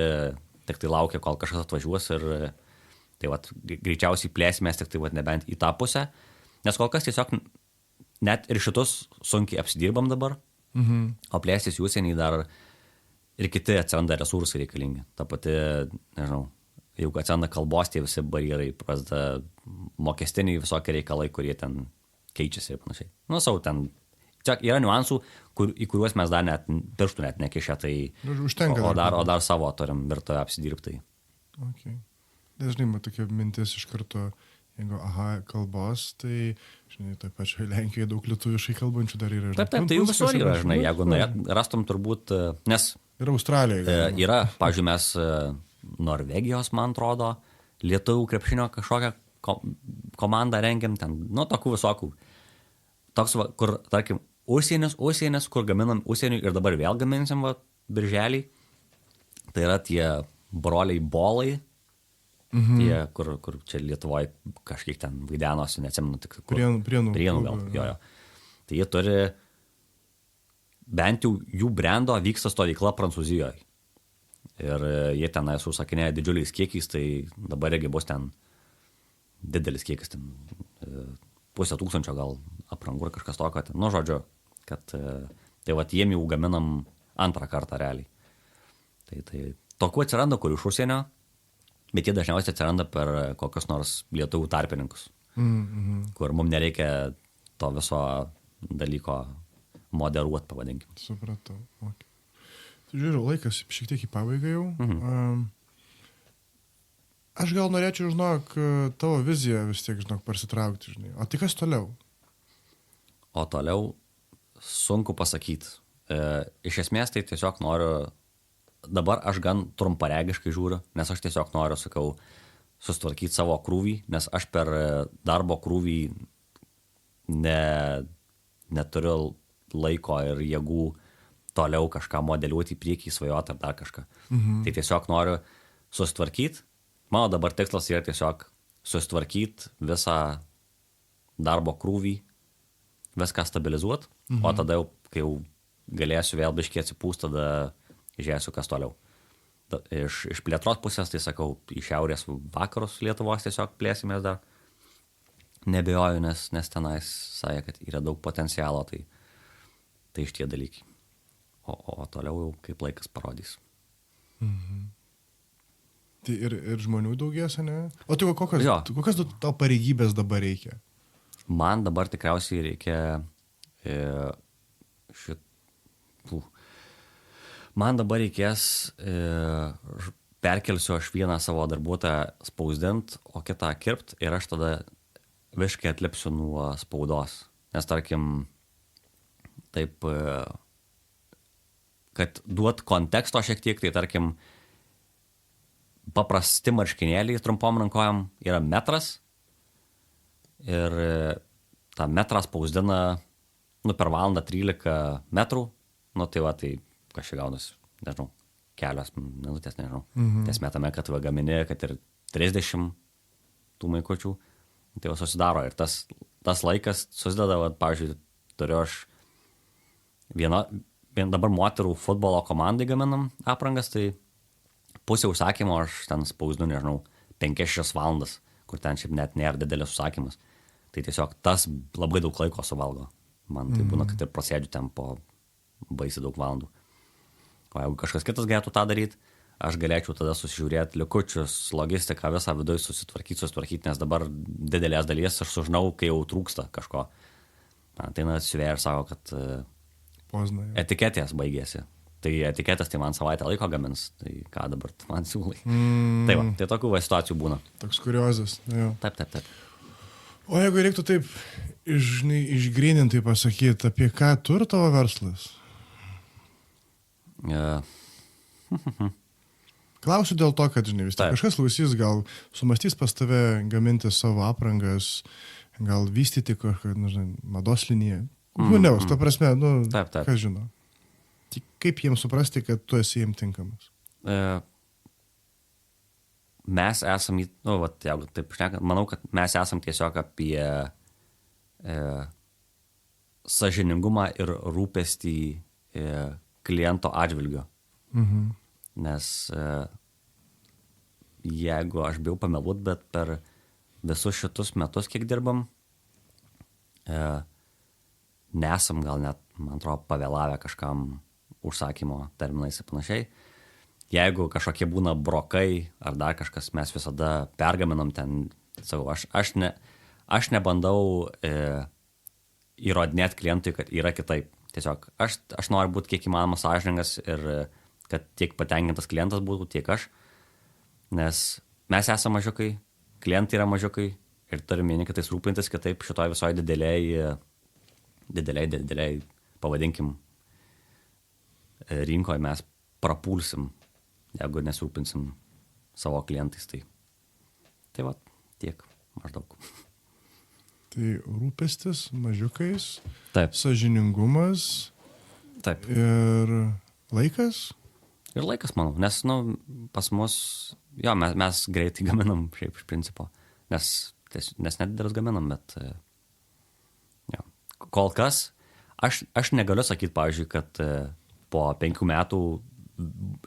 tik tai laukia, kol kažkas atvažiuos ir tai vat, greičiausiai plėsimės tik tai vat, nebent į tą pusę. Nes kol kas tiesiog net ir šitus sunkiai apsidirbam dabar, o plėstis į užsienį dar ir kiti atsiranda resursai reikalingi. Ta pati, nežinau, jau atsiranda kalbos tie visi barjerai, prasideda mokestiniai visokie reikalai, kurie ten keičiasi ir panašiai. Nu, savo ten, čia yra niuansų, į kuriuos mes dar net pirštų net nekišę, tai užtenka. O dar savo turim virtuvę apsidirbtai. Okay. Dažnai man tokia mintis iš karto, jeigu kalbos, tai, žinai, taip pačioj Lenkijoje daug lietuviškai kalbančių dar yra. Taip, tai jau visur yra, žinai, jeigu rastum turbūt, nes... Yra Australijoje. Yra, pavyzdžiui, mes Norvegijos, man atrodo, lietuvių krepšinio kažkokią komandą rengiam ten, nu, tokių visokių. Toks, va, kur, tarkim, užsienis, kur gaminam užsieniui ir dabar vėl gaminsim, va, birželį. Tai yra tie broliai bolai, tie, kur čia Lietuvoje kažkiek ten vaidenosi, neatsimenu tik kur. Prienų gal, jo. Tai jie turi, bent jau jų brendo vyksta stovykla Prancūzijoje. Ir jie tenai užsakinėja didžiuliais kiekiais, tai dabar irgi bus ten didelis kiekis, ten 500 gal aprangų ar kažkas tokio. Nu, žodžiu, kad tai vat jiem jau gaminam antrą kartą realiai. Tai tokių atsiranda, kur iš užsienio, bet jie dažniausiai atsiranda per kokios nors lietuvių tarpininkus, kur mums nereikia to viso dalyko moderuoti, pavadinkim. Supratau, ok. Tai žiūriu, laikas šiek tiek į pabaigą jau. Aš gal norėčiau, žinok, tavo viziją vis tiek, žinok, parsitraukti, žinai. O tai kas toliau? O toliau sunku pasakyti. Iš esmės tai tiesiog noriu, dabar aš gan trumparegiškai žiūriu, nes aš tiesiog noriu, sakau, sustvarkyti savo krūvį, nes aš per darbo krūvį neturiu laiko ir jėgų toliau kažką modeliuoti į priekį, svajoti ar dar kažką. Tai tiesiog noriu sustvarkyti. Mano dabar tikslas yra tiesiog sustvarkyti visą darbo krūvį, viską stabilizuoti, o tada jau, kai jau galėsiu vėl biškiai atsipūst, tada žiūrėsiu, kas toliau. Iš plėtros pusės, tai sakau, į šiaurės vakarus Lietuvos tiesiog plėsimės dar. Nebejoju, nes tenais sakė, kad yra daug potencialo, tai iš tie dalykai. O toliau jau kaip laikas parodys. Tai ir žmonių daugės, ne? O tai kokios tau pareigybės dabar reikia? Man dabar tikriausiai reikia Man dabar reikės perkelsiu aš vieną savo darbuotoją spausdint, o kitą kirpt ir aš tada visiškai atlipsiu nuo spaudos. Nes tarkim, taip, kad duot konteksto šiek tiek, tai tarkim, paprasti marškinėliai trumpom rankojam yra metras ir tą metrą spausdina per valandą 13 metrų, tai va, tai kas čia gaunasi, nežinau, kelios minutės, nežinau. Ties metame, kad va gamini, kad ir 30 tų maikučių, tai va susidaro ir tas laikas susideda, va, pavyzdžiui, turiu aš dabar moterų futbolo komandai gaminam aprangas, tai pusę užsakymo aš ten spausdinu, nežinau, 5-6 valandas, kur ten šiaip net nėra didelis užsakymas. Tai tiesiog tas labai daug laiko suvalgo. Man tai būna, kad ir prasėdžiu ten po baisiai daug valandų. O jeigu kažkas kitas galėtų tą daryti, aš galėčiau tada susižiūrėti likučius, logistiką, visą viduje susitvarkyti, nes dabar didelės dalies aš sužinau, kai jau trūksta kažko. Tai atsivėja ir sako, kad etiketės baigėsi. Tai etiketės tai man savaitę laiko gamins, tai ką dabar man siūlai. Tai va, tai tokių situacijų būna. Toks kuriozas. Jau. Taip. O jeigu reiktų taip išgrynintai pasakyti, apie ką turi tavo verslas? Klausiu dėl to, kad, vis tiek kažkas klausys, gal sumastys pas tave gaminti savo aprangas, gal vystyti kažką, mados liniją. Neus, ta prasme, taip. Kas žino. Tik kaip jiems suprasti, kad tu esi jiems tinkamas? Mes esam, jeigu taip šnekant, manau, kad mes esam tiesiog apie sąžiningumą ir rūpestį kliento atžvilgiu. Nes jeigu aš bijau pameluot, bet per visus šitus metus, kiek dirbam, nesam gal net, man atrodo, pavėlavę kažkam užsakymo terminais ir panašiai. Jeigu kažkokie būna brokai ar dar kažkas, mes visada pergaminam ten, sakau, aš nebandau įrodinėti klientui, kad yra kitaip. Tiesiog aš noriu būti kiek įmanoma sąžiningas ir kad tiek patenkintas klientas būtų, tiek aš. Nes mes esame mažiukai, klientai yra mažiukai ir turim vieni kitais rūpintis, kitaip šitoj visoje dideliai, pavadinkim, rinkoje mes prapulsim, jeigu nesirūpinsim savo klientais. Tai va, tiek maždaug. Tai rūpestis mažiukais, taip. Sąžiningumas, taip. Ir laikas? Ir laikas, manau, nes pas mus, mes greitai gaminam šiaip iš principo, nes nedidelis gaminam, bet kol kas, aš negaliu sakyti, pavyzdžiui, kad po 5 metų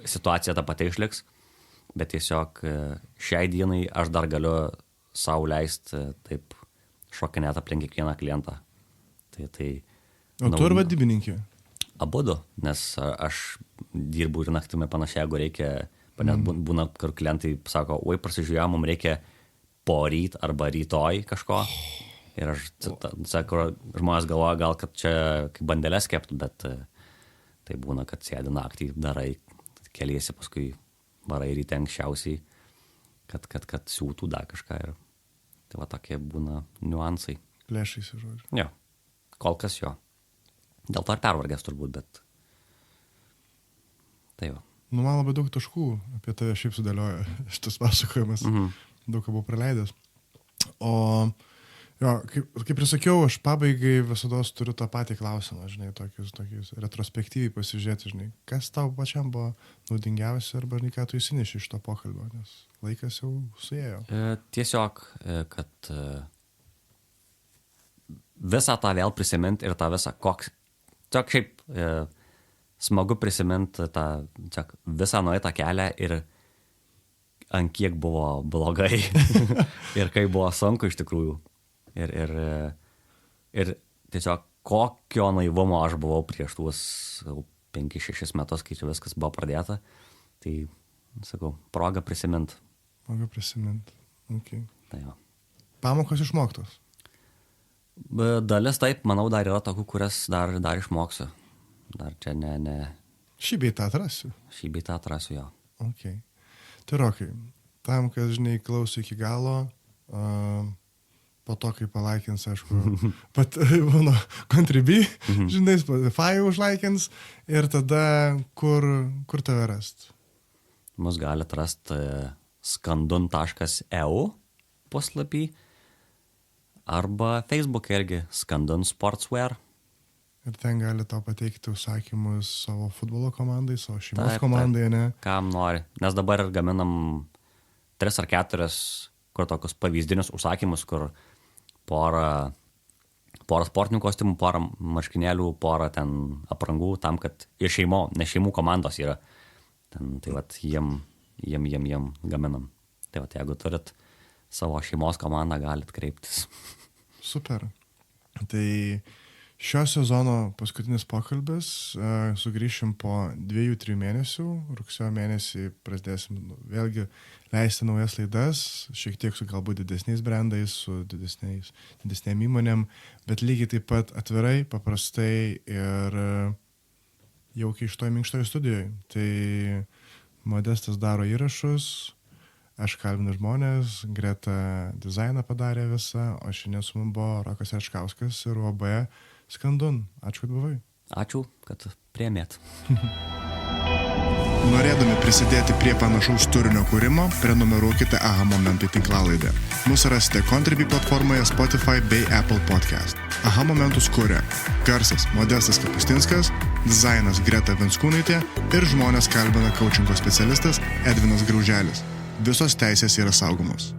situacija ta pati išliks, bet tiesiog šiai dienai aš dar galiu sau leisti taip šokinėti aplink kiekvieną klientą. O tu ir vadybininkė? Abudu, nes aš dirbu ir naktimi panašiai, jeigu reikia, nes būna, kur klientai sako, oi, prasižiūrėjau, mums reikia poryt arba rytoj kažko. Ir aš, sako, žmonės galvoja gal, kad čia kaip bandelės kept, bet tai būna, kad sėdi naktį, darai, keliesi, paskui varai ryte anksčiausiai, kad siūtų dar kažką ir tai va tokie būna niuansai. Plėšaisi, žodžiu. Jo, kol kas jo. Dėl to ir pervargęs turbūt, bet tai va. Nu, man labai daug taškų apie tave šiaip sudėlioja šitas pasakojimas. Daug ką buvau praleidęs. O jo, kaip ir sakiau, aš pabaigai visada turiu tą patį klausimą, žinai, tokius retrospektyviai pasižiūrėti, žinai, kas tau pačiam buvo naudingiausia arba, žinai, ką tu įsineši iš to pokalbio, nes laikas jau suėjo. Tiesiog, kad visą tą vėl prisiminti ir tą visą, tiesiog šiaip smagu prisiminti tą visą nueitą kelią ir ant kiek buvo blogai ir kaip buvo sunku iš tikrųjų. Ir tiesiog kokio naivumo aš buvau prieš tuos 5-6 metus, kai čia viskas buvo pradėta. Tai, sakau, proga prisimint. Proga prisimint. Okay. Tai jo. Pamokos išmoktos? Dalis taip, manau, dar yra tokių, kurias dar išmoksiu. Dar čia ne. Šį bei tą atrasiu? Šį bei tą atrasiu, jo. Ok. Tai Rokai, tam, kad, žinai, klausiu iki galo, po to, kai palaikins, aišku, pat mano contribui, žinai, Spotify užlaikins ir tada kur tave rast? Mus galite rasti skandun.eu puslapį arba Facebook irgi Skandun Sportswear. Ir ten gali tau pateikti užsakymus savo futbolo komandai, savo šeimos komandai, ne? Kam nori. Nes dabar ir gaminam 3 ar 4 kur tokius pavyzdinius užsakymus, kur porą sportinių kostiumų, porą marškinėlių, porą ten aprangų, tam, kad ir ne šeimų komandos yra. Ten, tai vat jiem gaminam. Tai vat jeigu turit savo šeimos komandą, galit kreiptis. Super. Tai šio sezono paskutinis pokalbis, sugrįšim po 2-3 mėnesių, rugsėjo mėnesį prasidėsim vėlgi leisti naujas laidas, šiek tiek su galbūt didesniais brandais, su didesnėm įmonėm, bet lygiai taip pat atvirai, paprastai ir jaukiai iš toj minkštoj studijoje. Tai Modestas daro įrašus, aš kalbinu žmonės, Greta dizainą padarė visą, o šiandien su mums buvo Rokas Račkauskas ir UAB Skandun. Ačiū, kad buvai. Ačiū, kad priėmėt. Norėdami prisidėti prie panašaus turinio kūrimo, prenumeruokite Aha Momentai tinklalaidę. Mūsų rasite Contribui platformoje Spotify bei Apple Podcast. Aha Momentus kuria garsas Modestas Kapustinskas, dizainas Greta Venskūnaitė ir žmonės kalbina coachingo specialistas Edvinas Grauželis. Visos teisės yra saugomos.